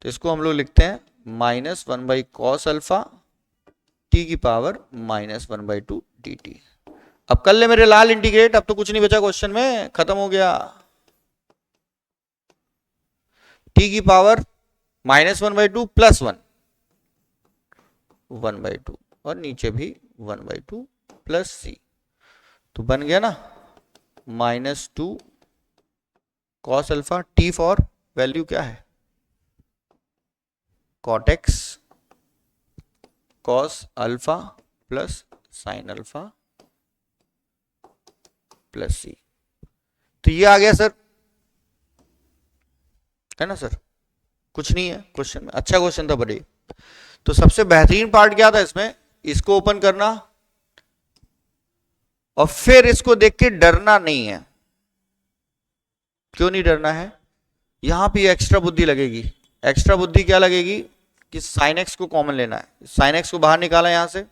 तो इसको हम लोग लिखते हैं माइनस 1 कॉस अल्फा टी की पावर माइनस 1/2 dt। अब कर ले मेरे लाल इंटीग्रेट, अब तो कुछ नहीं बचा क्वेश्चन में, खत्म हो गया। टी की पावर माइनस 1/2 प्लस 1/2 और नीचे भी 1/2 प्लस सी। तो बन गया ना -2 cos alpha, t for value क्या है cot x cos alpha plus sine alpha plus c. तो ये आ गया सर, है ना सर, कुछ नहीं है क्वेश्चन में। अच्छा क्वेश्चन था बड़े। तो सबसे बेहतरीन पार्ट क्या था इसमें, इसको ओपन करना और फिर इसको देख के डरना नहीं है। क्यों नहीं डरना है, यहां पे एक्स्ट्रा बुद्धि लगेगी। एक्स्ट्रा बुद्धि क्या लगेगी कि साइन एक्स को कॉमन लेना है। साइन एक्स को बाहर निकाला यहां से,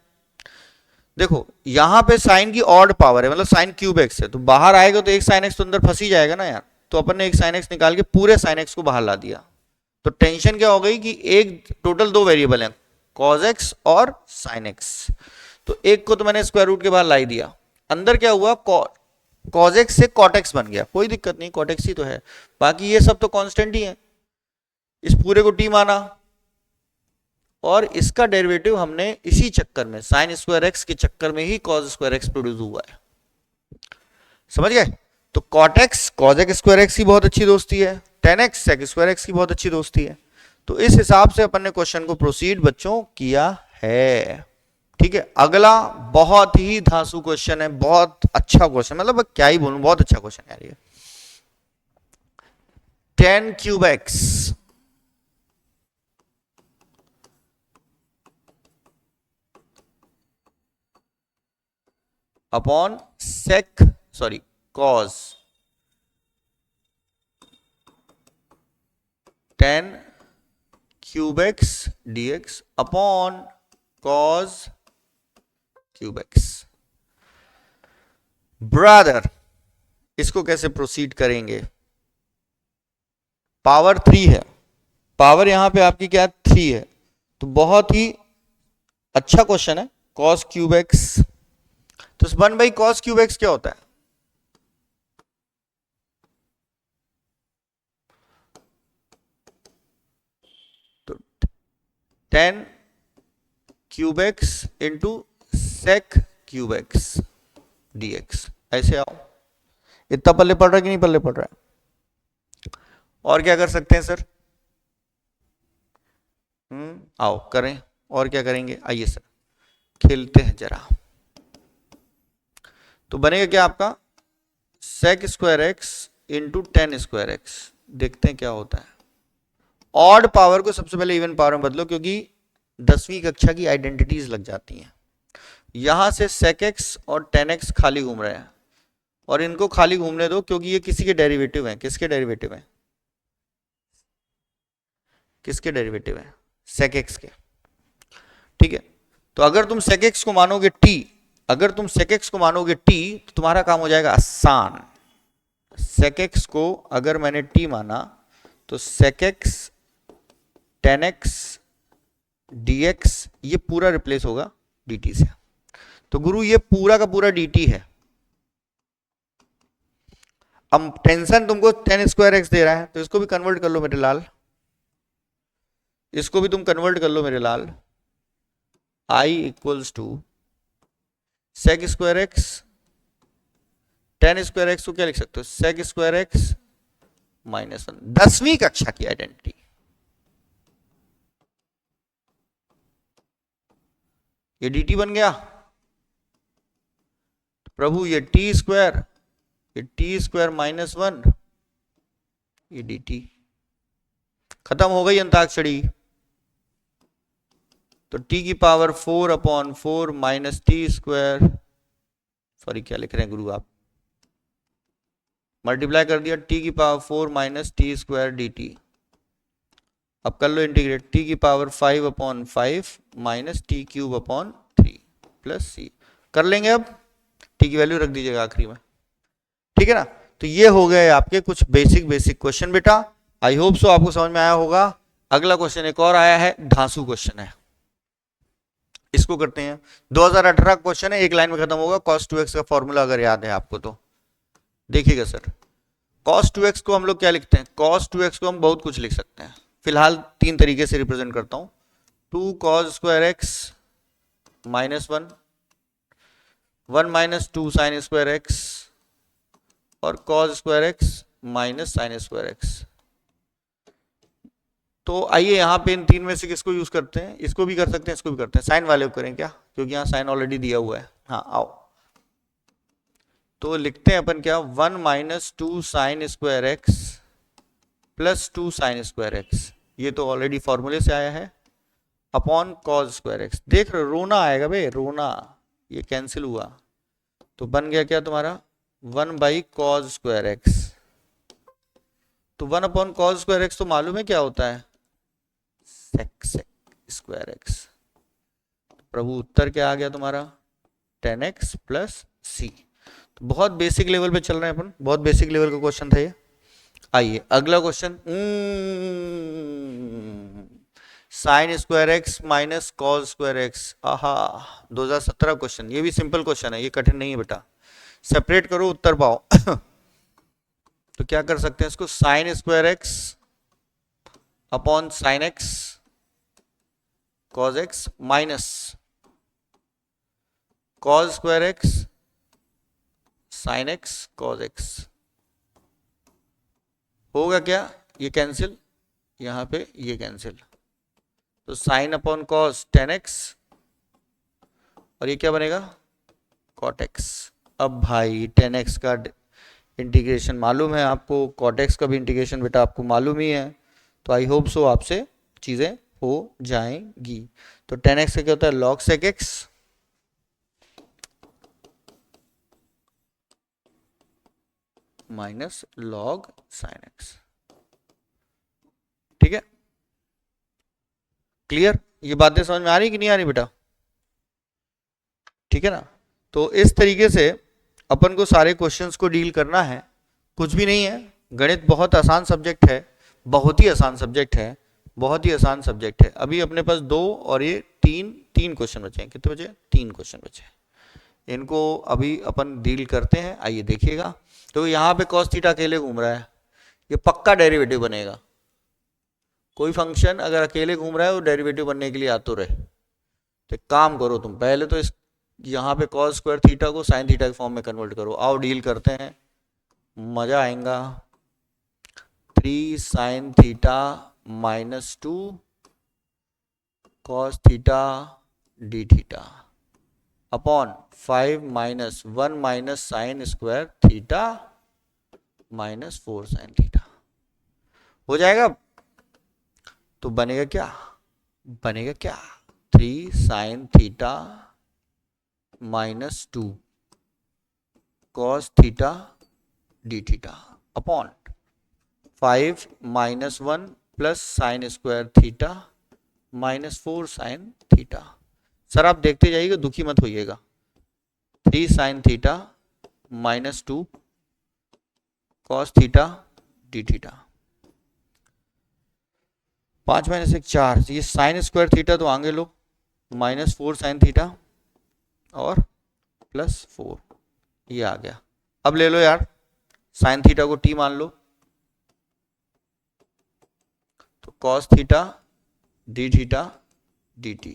देखो यहां पे साइन की ऑड पावर है, मतलब साइन क्यूब एक्स है, तो बाहर आएगा तो एक साइन एक्स तो अंदर फंस ही जाएगा ना यार। तो अपन ने एक साइन एक्स निकाल के पूरे साइन एक्स को बाहर ला दिया। तो टेंशन क्या हो गई कि एक टोटल 2 वेरिएबल हैं कॉज एक्स और साइन एक्स। तो एक को तो मैंने स्क्वायर रूट के बाहर ला ही दिया। अंदर क्या हुआ, cos x से cot x बन गया, कोई दिक्कत नहीं, cot x ही तो है, बाकी ये सब तो कांस्टेंट ही है। इस पूरे को t माना और इसका डेरिवेटिव हमने इसी चक्कर में sin स्क्वायर x के चक्कर में ही cos स्क्वायर x प्रोड्यूस हुआ है, समझ गए? तो cot x cos x square x की बहुत अच्छी दोस्ती है, tan x sec square x की बहुत अच्छी दोस्ती है। तो इस हिसाब से अपन ने क्वेश्चन को प्रोसीड बच्चों किया है, ठीक है। अगला बहुत ही धांसू क्वेश्चन है, बहुत अच्छा क्वेश्चन, मतलब क्या ही बोलूं, बहुत अच्छा क्वेश्चन यार ये। tan cube x upon cos tan cube x dx upon cos cube x। Brother इसको कैसे प्रोसीड करेंगे? पावर 3 है, पावर यहां पे आपकी क्या 3 है, तो बहुत ही अच्छा क्वेश्चन है। cos क्यूब x, तो 1 cos क्यूब x क्या होता है? तो tan cube x into sec cube x dx, ऐसे आओ। इतना पल्ले पड़ रहा है कि नहीं पल्ले पड़ रहा है? और क्या कर सकते हैं सर? आओ करें, और क्या करेंगे, आइए सर खेलते हैं जरा। तो बनेगा क्या आपका sec square x into tan square x, देखते हैं क्या होता है। ऑड पावर को सबसे पहले इवन पावर में बदलो, क्योंकि 10वीं कक्षा की आइडेंटिटीज लग जाती हैं। यहां से sec x और tan x खाली घूम रहे हैं, और इनको खाली घूमने दो, क्योंकि ये किसी के डेरिवेटिव हैं। किसके डेरिवेटिव हैं? किसके डेरिवेटिव हैं? sec x के, ठीक है। तो अगर तुम sec x को मानोगे t, अगर तुम sec x को मानोगे t, तो तुम्हारा काम हो जाएगा आसान। sec x को अगर मैंने t माना तो sec x tan x dx ये पूरा रिप्लेस होगा dt से। तो गुरु ये पूरा का पूरा dt है। अब टेंशन तुमको tan स्क्वायर x दे रहा है, तो इसको भी कन्वर्ट कर लो मेरे लाल, इसको भी तुम कन्वर्ट कर लो मेरे लाल। I equals to sec square x, tan square x को क्या लिख सकते हो? sec स्क्वायर x माइनस 1, 10वीं कक्षा की आइडेंटिटी। ये dt बन गया प्रभु, ये t स्क्वायर, ये t स्क्वायर माइनस 1, ये dt। खत्म हो गई अंताक्षरी। तो t की power 4 upon 4 minus t square, sorry क्या लिख रहे हैं गुरु आप, मल्टीप्लाई कर दिया, t की power 4 minus t square d t. अब कर लो इंटीग्रेट, t की power 5 upon 5 minus t cube upon 3 plus c. कर लेंगे अब, t की वैल्यू रख दीजिएगा आखिरी में, ठीक है ना। तो ये हो गए आपके कुछ बेसिक क्वेश्चन बेटा। आई होप सो आपको समझ में आया होगा। अगला क्वेश्चन एक और आया है, धांसू क्वेश्चन है, इसको करते हैं। 2018 क्वेश्चन है, एक लाइन में खत्म होगा। cos 2x का फॉर्मूला अगर याद है आपको तो देखिएगा सर। cos 2x को हम लोग क्या लिखते हैं? cos 2x को हम बहुत कुछ लिख सकते हैं, फिलहाल 3 तरीके से रिप्रेजेंट करता हूं। 2 cos square x minus 1, 1 minus 2 sine square x और cos square x minus sine square x। तो आइए यहाँ पे इन 3 में से किसको यूज करते हैं? इसको भी कर सकते हैं, इसको भी करते हैं। साइन वाले को करें क्या, क्योंकि यहाँ साइन ऑलरेडी दिया हुआ है। हाँ आओ, तो लिखते हैं अपन क्या, 1 minus 2 sine square x plus 2 sine square x, ये तो ऑलरेडी फॉर्मूले से आया है, अपॉन कॉस स्क्वायर एक्स। देख रहे रोना आएगा भाई, रोना, ये कैंसिल हुआ तो बन गया क्या तुम्हारा 1 बाई कॉस स्क्वायर एक्स। तो 1 अपॉन कॉस स्क्वायर एक्स तो मालूम है क्या होता है, सेक स्क्वायर एक्स। प्रभु उत्तर क्या आ गया तुम्हारा 10x प्लस सी। तो बहुत बेसिक लेवल पे चल रहे हैं अपन, बहुत बेसिक लेवल का क्वेश्चन था ये। आइए अगला question, sine square x minus cos square x. आहा 2017 क्वेश्चन, ये भी सिंपल क्वेश्चन है, ये कठिन नहीं है बेटा, सेपरेट करो उत्तर पाओ। तो क्या कर सकते हैं इसको, sine square x upon sine x cos x minus cos square x sine x cos x. होगा क्या, ये कैंसिल, यहां पे ये कैंसिल, तो साइन अपॉन कॉस 10x और ये क्या बनेगा कॉट एक्स। अब भाई 10x का इंटीग्रेशन मालूम है आपको, कॉट एक्स का भी इंटीग्रेशन बेटा आपको मालूम ही है, तो आई होप सो आपसे चीजें हो जाएंगी। तो 10x का क्या होता है log sec x minus log sin x। ठीक है, क्लियर, ये बातें समझ में आ रही कि नहीं आ रही बेटा, ठीक है ना। तो इस तरीके से अपन को सारे क्वेश्चंस को डील करना है, कुछ भी नहीं है, गणित बहुत आसान सब्जेक्ट है, बहुत ही आसान सब्जेक्ट है, बहुत ही आसान सब्जेक्ट है। अभी अपने पास 2 और ये 3 क्वेश्चन बचे हैं, कितने बचे, 3 क्वेश्चन बचे हैं, इनको अभी अपन डील करते हैं, आइए देखिएगा। तो यहाँ पे cos थीटा अकेले घूम रहा है, ये पक्का डेरिवेटिव बनेगा, कोई फंक्शन अगर अकेले घूम रहा है वो डेरिवेटिव बनने के लिए आतुर है। तो काम करो तुम पहले तो इस यहाँ पे cos स्क्वायर थीटा को साइन थीटा के फॉर्म में कन्वर्ट करो, आओ डील करते हैं, मजा आएगा। 3 sine theta minus 2 cos theta D theta upon 5 minus 1 minus sine square theta minus 4 sine theta हो जाएगा। तो बनेगा क्या, बनेगा क्या 3 sine theta minus 2 cos theta D theta upon 5 minus 1 plus sine square theta minus 4 sine theta. Sir आप देखते जाइएगा, दुखी मत होइएगा। 3 sine theta minus 2 cos theta D theta, 5 minus 1 4, ये साइन स्क्वायर थीटा तो आगे लो, माइनस 4 साइन थीटा और plus 4, ये आ गया। अब ले लो यार साइन थीटा को टी मान लो, तो cos theta D theta D T,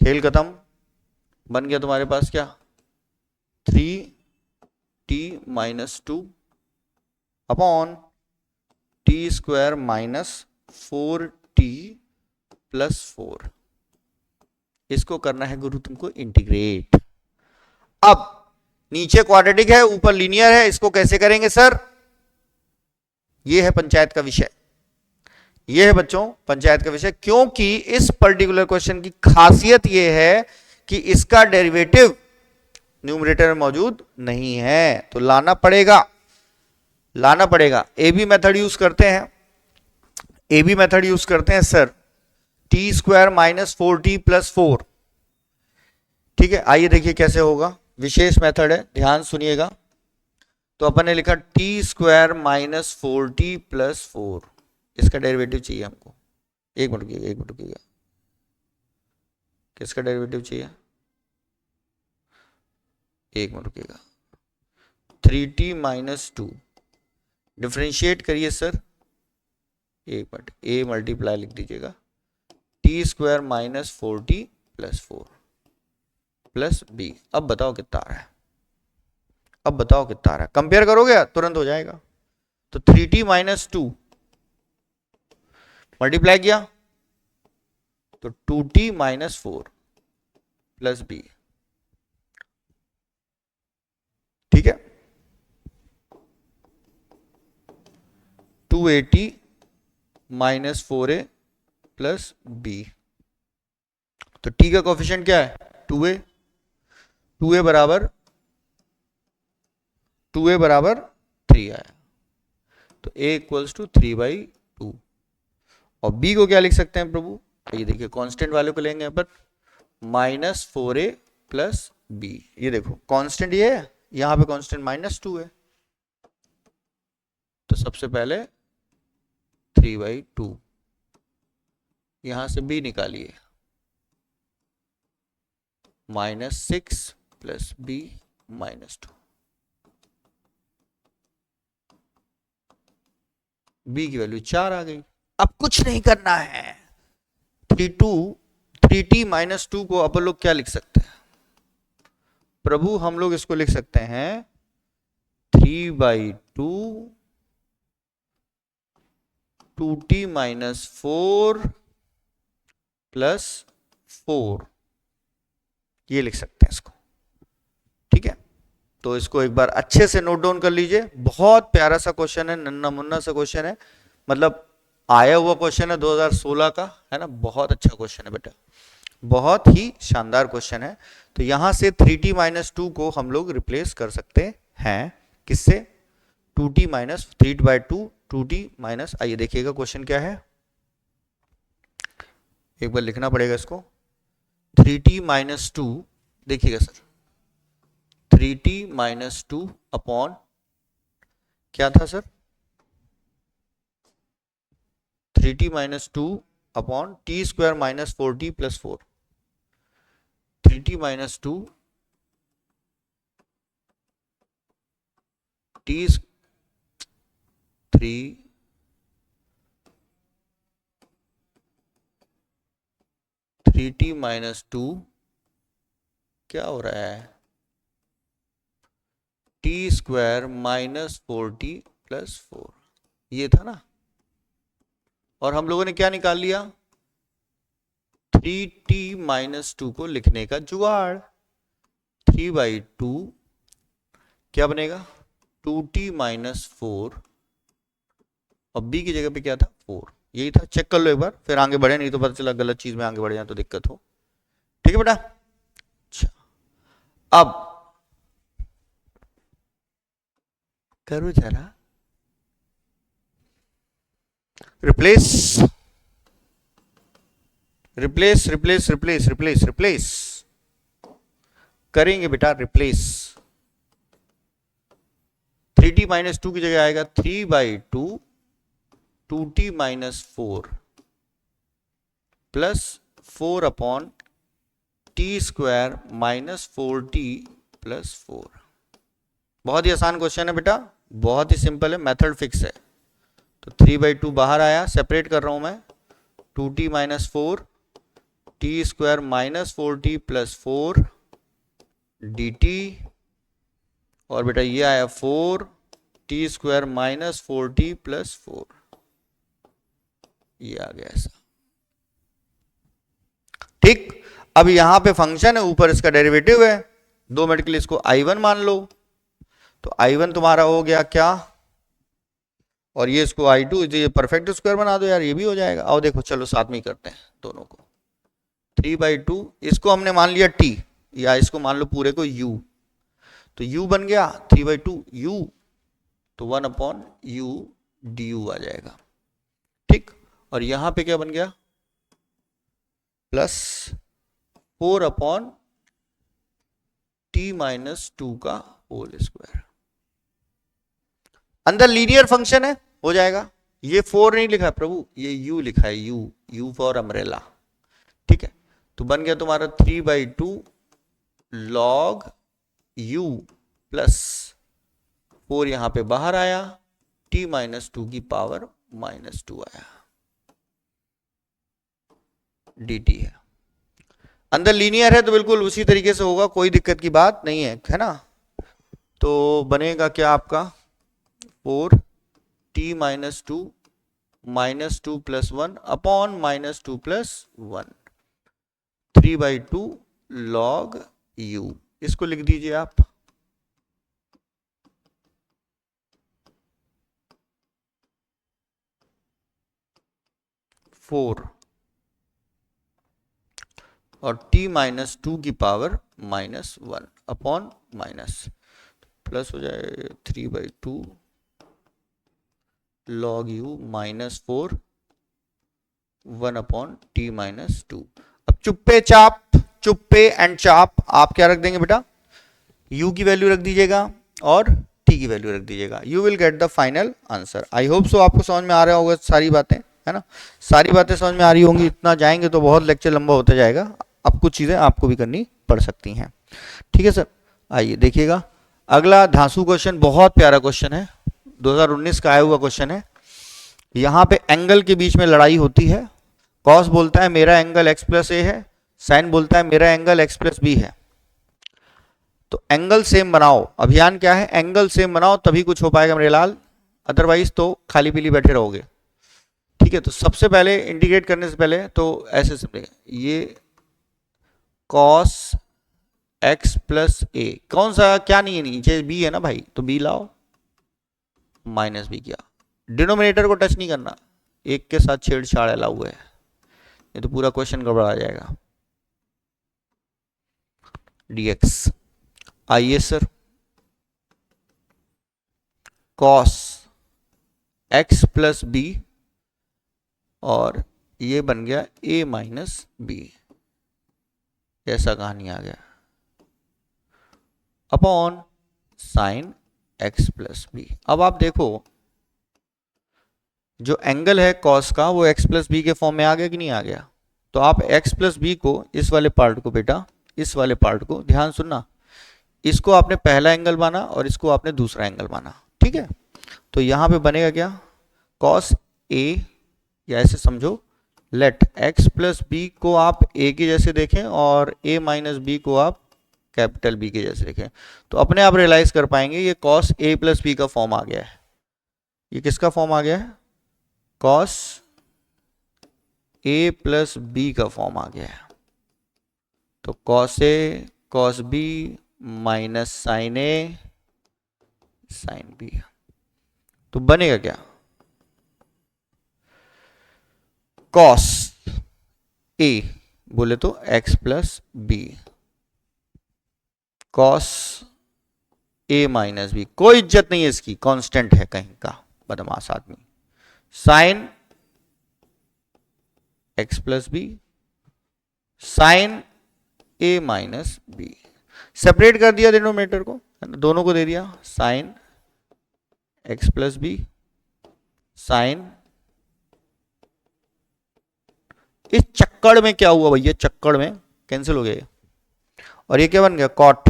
खेल खत्म, बन गया तुम्हारे पास क्या 3t minus 2 upon T square minus 4t plus 4। इसको करना है गुरु तुमको इंटीग्रेट। अब नीचे क्वाड्रेटिक है ऊपर लीनियर है, इसको कैसे करेंगे सर, ये है पंचायत का विषय, ये है बच्चों पंचायत का विषय। क्योंकि इस पर्टिकुलर क्वेश्चन की खासियत ये है कि इसका डेरिवेटिव न्यूमरेटर में मौजूद नहीं है, तो लाना पड़ेगा, लाना पड़ेगा। ए बी मेथड यूज करते हैं, ए बी मेथड यूज करते हैं sir, T square minus 4t plus 4। ठीक है, आइए देखिए कैसे होगा, विशेष मेथड है, ध्यान सुनिएगा। तो अपन ने लिखा T square minus 4t plus 4, इसका डेरिवेटिव चाहिए हमको। एक मिनट रुकिएगा, एक मिनट रुकिएगा, किसका डेरिवेटिव चाहिए, एक मिनट रुकिएगा। 3t माइनस 2 डिफ्रेंशिएट करिए सर, एक मिनट, ए मल्टीप्लाई लिख दीजिएगा, T square minus 4t plus 4 plus B. अब बताओ कितना आ रहा है, अब बताओ कितना आ रहा है, कंपेयर करोगे तुरंत हो जाएगा। तो 3t माइनस 2 मल्टीप्लाई किया तो 2t माइनस 4 प्लस बी। ठीक है, 280 माइनस 4a प्लस बी। तो t का कोफिशिएंट क्या है 2a, 2a बराबर 3 आया, तो a इक्वल्स टू 3/2। और b को क्या लिख सकते हैं प्रभु, ये देखिए कांस्टेंट वाले को लेंगे अपन, माइनस 4a प्लस b। ये देखो कांस्टेंट ये है, यहां पे कांस्टेंट माइनस 2 है, तो सबसे पहले 3/2, यहां से b निकालिए, -6 प्लस b -2। b की वैल्यू 4 आ गई। अब कुछ नहीं करना है, 3t माइनस 2 को अपन लोग क्या लिख सकते हैं प्रभु, हम लोग इसको लिख सकते हैं 3/2 2t माइनस 4 प्लस 4, ये लिख सकते हैं इसको। ठीक है, तो इसको एक बार अच्छे से नोट डाउन कर लीजिए। बहुत प्यारा सा क्वेश्चन है, नन्ना मुन्ना सा क्वेश्चन है, मतलब आया हुआ क्वेश्चन है 2016 का, है ना। बहुत अच्छा क्वेश्चन है बेटा, बहुत ही शानदार क्वेश्चन है। तो यहां से 3t माइनस 2 को हम लोग रिप्लेस कर सकते हैं किससे, 2t माइनस 3/2 2t माइनस, आइए देखिएगा क्वेश्चन क्या है, एक बार लिखना पड़ेगा इसको। 3t माइनस 2, देखिएगा सर, 3t माइनस 2 अपॉन क्या था sir, 3t minus 2 upon T square minus 4t plus 4, 3t minus 2 t 3t minus 2 क्या हो रहा है, T square minus 4t plus 4, ये था ना। और हम लोगों ने क्या निकाल लिया, 3t माइनस 2 को लिखने का जुगाड़, 3/2 क्या बनेगा 2t माइनस 4, और b की जगह पे क्या था 4, यही था। चेक कर लो एक बार, फिर आगे बढ़े, नहीं तो पता चला गलत चीज में आगे बढ़ जाए तो दिक्कत हो। ठीक है बेटा, अच्छा अब करो जरा replace replace replace replace replace replace करेंगे बेटा, रिप्लेस 3t माइनस 2 की जगह आएगा 3/2 2t minus 4 plus 4 upon T square minus 4t plus 4। बहुत ही आसान क्वेश्चन है बेटा, बहुत ही सिंपल है, मेथड फिक्स है। तो 3/2 बाहर आया, सेपरेट कर रहा हूं मैं, 2t minus 4 T square minus 4t plus 4 dt, और बेटा ये आया 4 T square minus 4t plus 4, ये आ गया ऐसा। ठीक, अब यहां पे फंक्शन है, ऊपर इसका डेरिवेटिव है, 2 मिनट के लिए इसको I1 मान लो, तो I1 तुम्हारा हो गया क्या, और ये इसको I2, ये परफेक्ट स्क्वायर बना दो यार, ये भी हो जाएगा। आओ देखो, चलो साथ में ही करते हैं दोनों को, 3/2 इसको हमने मान लिया t, या इसको मान लो पूरे को u, तो u बन गया 3/2 u, तो 1 अपॉन u du आ जाएगा। ठीक, और यहां पे क्या बन गया, प्लस 4 अपॉन t माइनस 2 का होल स्क्वायर। अंदर लीनियर फंक्शन है, हो जाएगा। ये 4 नहीं लिखा है प्रभु, ये u लिखा है, u फॉर अम्ब्रेला। ठीक है, तो बन गया तुम्हारा 3/2 log u प्लस 4 यहां पे बाहर आया, t माइनस 2 की पावर माइनस 2 आया, dt है। अंदर लीनियर है तो बिल्कुल उसी तरीके से होगा, कोई दिक्कत की बात नहीं है ना। तो बनेगा क्या आपका 4 t minus 2 plus 1 upon minus 2 plus 1, 3/2 log u, इसको लिख दीजिए आप, फोर और t माइनस 2 की power minus 1 upon minus, plus हो जाए 3/2 log u minus 4 1 upon t minus 2। अब चुप्पे एंड चाप आप क्या रख देंगे बेटा, u की वैल्यू रख दीजिएगा और t की वैल्यू रख दीजिएगा, you will get the final answer. I hope so आपको समझ में आ रहा होगा सारी बातें, है ना, सारी बातें समझ में आ रही होंगी। इतना जाएंगे तो बहुत लेक्चर लंबा होता जाएगा, अब कुछ चीजें आपको भी करनी पड़ सकती हैं। ठीक है सर, आइए देखिएगा अगला धांसू क्वेश्चन, बहुत प्यारा क्वेश्चन है, 2019 का आया हुआ क्वेश्चन है। यहां पे एंगल के बीच में लड़ाई होती है। कॉस बोलता है मेरा एंगल x प्लस ए है, साइन बोलता है मेरा एंगल x प्लस बी है। तो एंगल सेम बनाओ, अभियान क्या है, एंगल सेम बनाओ तभी कुछ हो पाएगा मेरे लाल, अदरवाइज तो खाली पीली बैठे रहोगे। ठीक है, तो सबसे पहले इंटीग्रेट करने से पहले तो ऐसे समझेगा, ये कॉस x प्लस ए, कौन सा क्या नहीं है नीचे b है ना भाई, तो b लाओ, माइनस b किया, डिनोमिनेटर को टच नहीं करना, एक के साथ छेड़छाड़ अलाउ है, ये तो पूरा क्वेश्चन गड़बड़ा जाएगा। dx आइए sir, cos x plus B और ये बन गया a माइनस बी, ऐसा कहानी आ गया, upon sine x plus B. अब आप देखो जो एंगल है कॉस का वो x प्लस बी के फॉर्म में आ गया कि नहीं आ गया। तो आप x प्लस बी को, इस वाले पार्ट को बेटा, इस वाले पार्ट को ध्यान सुनना, इसको आपने पहला एंगल माना और इसको आपने दूसरा एंगल माना, ठीक है। तो यहां पे बनेगा क्या, कॉस ए, या ऐसे समझो लेट x प्लस बी को आप a के जैसे देखें और a माइनस बी को आप कैपिटल B के जैसे देखें, तो अपने आप रियलाइज कर पाएंगे ये कॉस a प्लस बी का फॉर्म आ गया है। ये किसका फॉर्म आ गया है, कॉस a प्लस बी का फॉर्म आ गया है। तो cos a cos b minus sine a sine b, तो बनेगा क्या, कॉस a बोले तो x plus B, cos a minus B, कोई इज्जत नहीं है इसकी, कांस्टेंट है कहीं का बदमाश आदमी, sine x plus B sine a minus B, separate कर दिया डिनोमिनेटर को, दोनों को दे दिया, sine x plus B sine, इस चक्कर में क्या हुआ भैया, चक्कर में कैंसिल हो गया, और ये क्या बन गया, कॉट,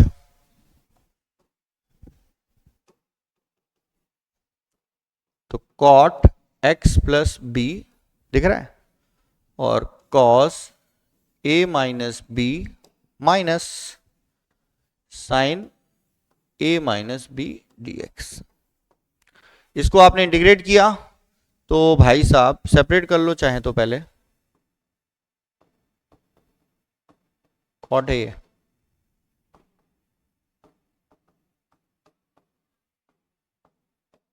तो कॉट x प्लस बी दिख रहा है, और cos a minus B minus sine a minus B dx। इसको आपने इंटीग्रेट किया तो भाई साहब सेपरेट कर लो चाहे तो, पहले कॉट है ये,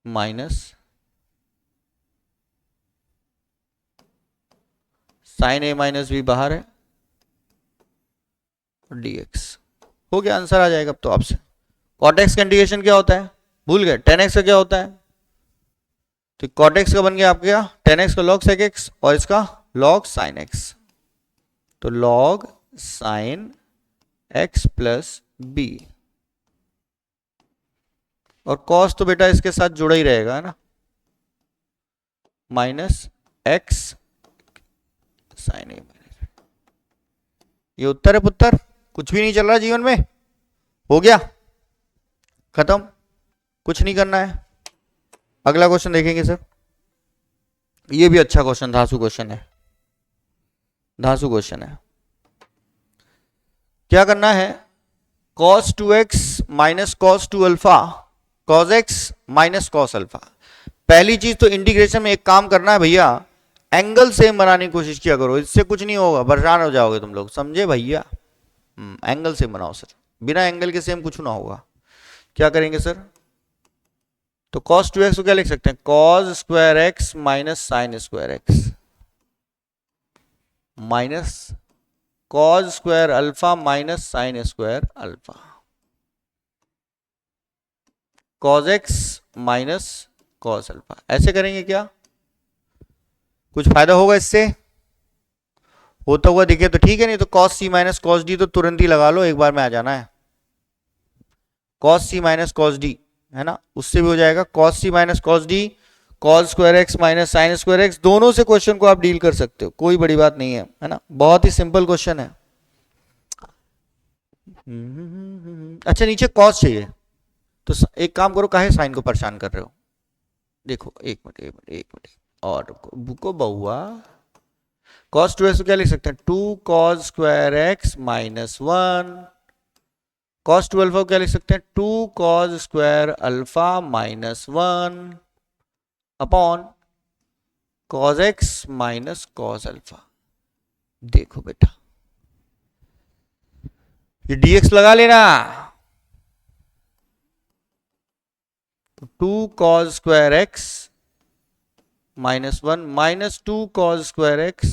minus sine a minus B बाहर है, dx हो गया, आंसर आ जाएगा अब तो आपसे। कॉट एक्स का इंटीग्रेशन क्या होता है, भूल गए, टेन एक्स का क्या होता है, तो कॉट एक्स का बन गया आपके क्या, टेन एक्स का लॉग सेक एक्स और इसका लॉग साइन एक्स, तो log sine X plus B, और कॉस तो बेटा इसके साथ जुड़ा ही रहेगा है ना, minus X sine A minus, ये उत्तर है पुत्र, कुछ भी नहीं चल रहा जीवन में, हो गया खत्म, कुछ नहीं करना है। अगला क्वेश्चन देखेंगे सर, ये भी अच्छा क्वेश्चन, धांसू क्वेश्चन है, धांसू क्वेश्चन है। क्या करना है, cos 2x minus cos 2 alpha cos x minus cos alpha. पहली चीज तो इंटीग्रेशन में एक काम करना है भैया, एंगल सेम बनाने की कोशिश किया करो, इससे कुछ नहीं होगा, परेशान हो जाओगे तुम लोग, समझे भैया। एंगल सेम बनाओ सर, बिना एंगल के सेम कुछ ना होगा। क्या करेंगे सर, तो cos 2x को क्या लिख सकते हैं, cos square x minus sine square x minus cos square alpha minus sine square alpha, cos x minus cos alpha, ऐसे करेंगे क्या, कुछ फायदा होगा इससे, होता हुआ दिखे तो ठीक है, नहीं तो cos c minus cos d तो तुरंत ही लगा लो, एक बार में आ जाना है, cos c minus cos d है ना, उससे भी हो जाएगा, cos c minus cos d, cos square x minus sine square x, दोनों से क्वेश्चन को आप डील कर सकते हो, कोई बड़ी बात नहीं है ना, बहुत ही सिंपल क्वेश्चन है। अच्छा नीचे cos चाहिए, तो एक काम करो, काहे साइन को परेशान कर रहे हो, देखो एक मिनट एक मिनट एक मिनट, और बुको बहुआ cos 2x को क्या लिख सकते हैं 2 cos square x minus 1। cos 2 alpha को क्या लिख सकते हैं 2 cos square alpha minus 1 upon cos x minus cos alpha. देखो बेटा ये dx लगा लेना, 2 cos square x minus 1 minus 2 cos square x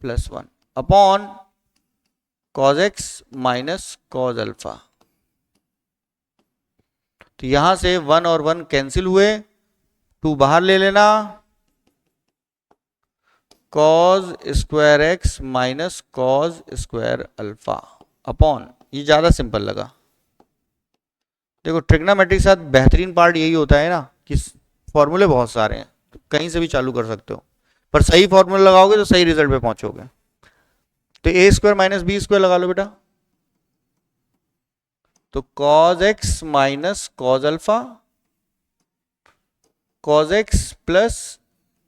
plus 1 upon cos x minus cos alpha. तो यहां से 1 और 1 कैंसिल हुए, 2 बाहर ले लेना, cos square x minus cos square alpha upon, ये ज्यादा सिंपल लगा। देखो ट्रिग्नोमेट्री के साथ बेहतरीन पार्ट यही होता है ना कि फॉर्मूले बहुत सारे हैं, तो कहीं से भी चालू कर सकते हो, पर सही फॉर्मूला लगाओगे तो सही रिजल्ट पे पहुंचोगे। तो ए स्क्वायर माइनस बी स्क्वायर लगा लो बेटा, तो cos x minus cos alpha, cos x plus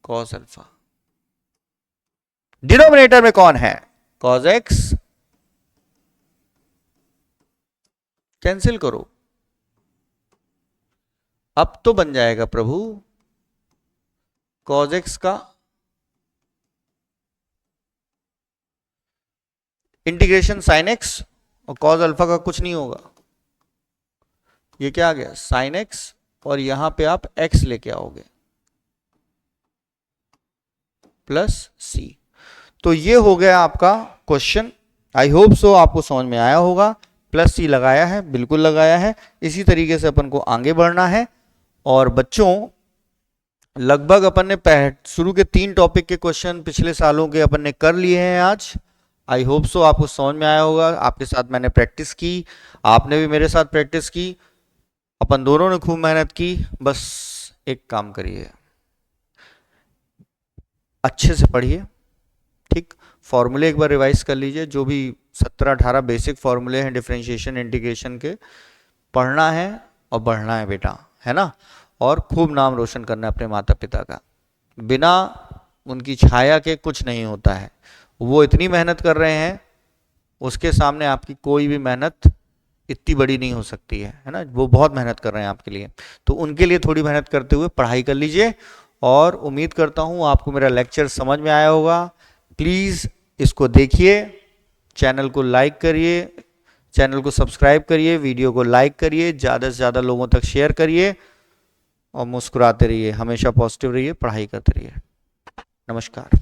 cos alpha. Denominator में कौन है cos x, कैंसिल करो, अब तो बन जाएगा प्रभु cos x का इंटीग्रेशन sin x और cos अल्फा का कुछ नहीं होगा, ये क्या आ गया sin x और यहां पे आप x लेके आओगे प्लस c। तो ये हो गया आपका क्वेश्चन। आई होप सो आपको समझ में आया होगा। प्लस c लगाया है, बिल्कुल लगाया है। इसी तरीके से अपन को आगे बढ़ना है। और बच्चों लगभग अपन ने शुरू के 3 टॉपिक के क्वेश्चन पिछले सालों के अपन ने कर लिए हैं आज। आई होप सो आपको समझ में आया होगा। आपके साथ मैंने प्रैक्टिस की, आपने भी मेरे साथ प्रैक्टिस की, अपन दोनों ने खूब मेहनत की। बस एक काम करिए, अच्छे से पढ़िए, ठीक। फॉर्मूले एक बार रिवाइज कर लीजिए, जो भी 17-18 बेसिक फॉर्मूले हैं डिफरेंशिएशन इंटीग्रेशन के, पढ़ना है और बढ़ना है बेटा, है ना। और खूब नाम रोशन करना है अपने माता पिता का। बिना उनकी छाया के कुछ नहीं होता है। वो इतनी मेहनत कर रहे हैं, उसके सामने आपकी कोई भी मेहनत इतनी बड़ी नहीं हो सकती है ना। वो बहुत मेहनत कर रहे हैं आपके लिए, तो उनके लिए थोड़ी मेहनत करते हुए पढ़ाई कर लीजिए। और उम्मीद करता हूँ आपको मेरा लेक्चर समझ में आया होगा। प्लीज़ इसको देखिए, चैनल को लाइक करिए, चैनल को सब्सक्राइब करिए, वीडियो को लाइक करिए, ज़्यादा से ज़्यादा लोगों तक शेयर करिए और मुस्कुराते रहिए, हमेशा पॉजिटिव रहिए, पढ़ाई करते रहिए। नमस्कार।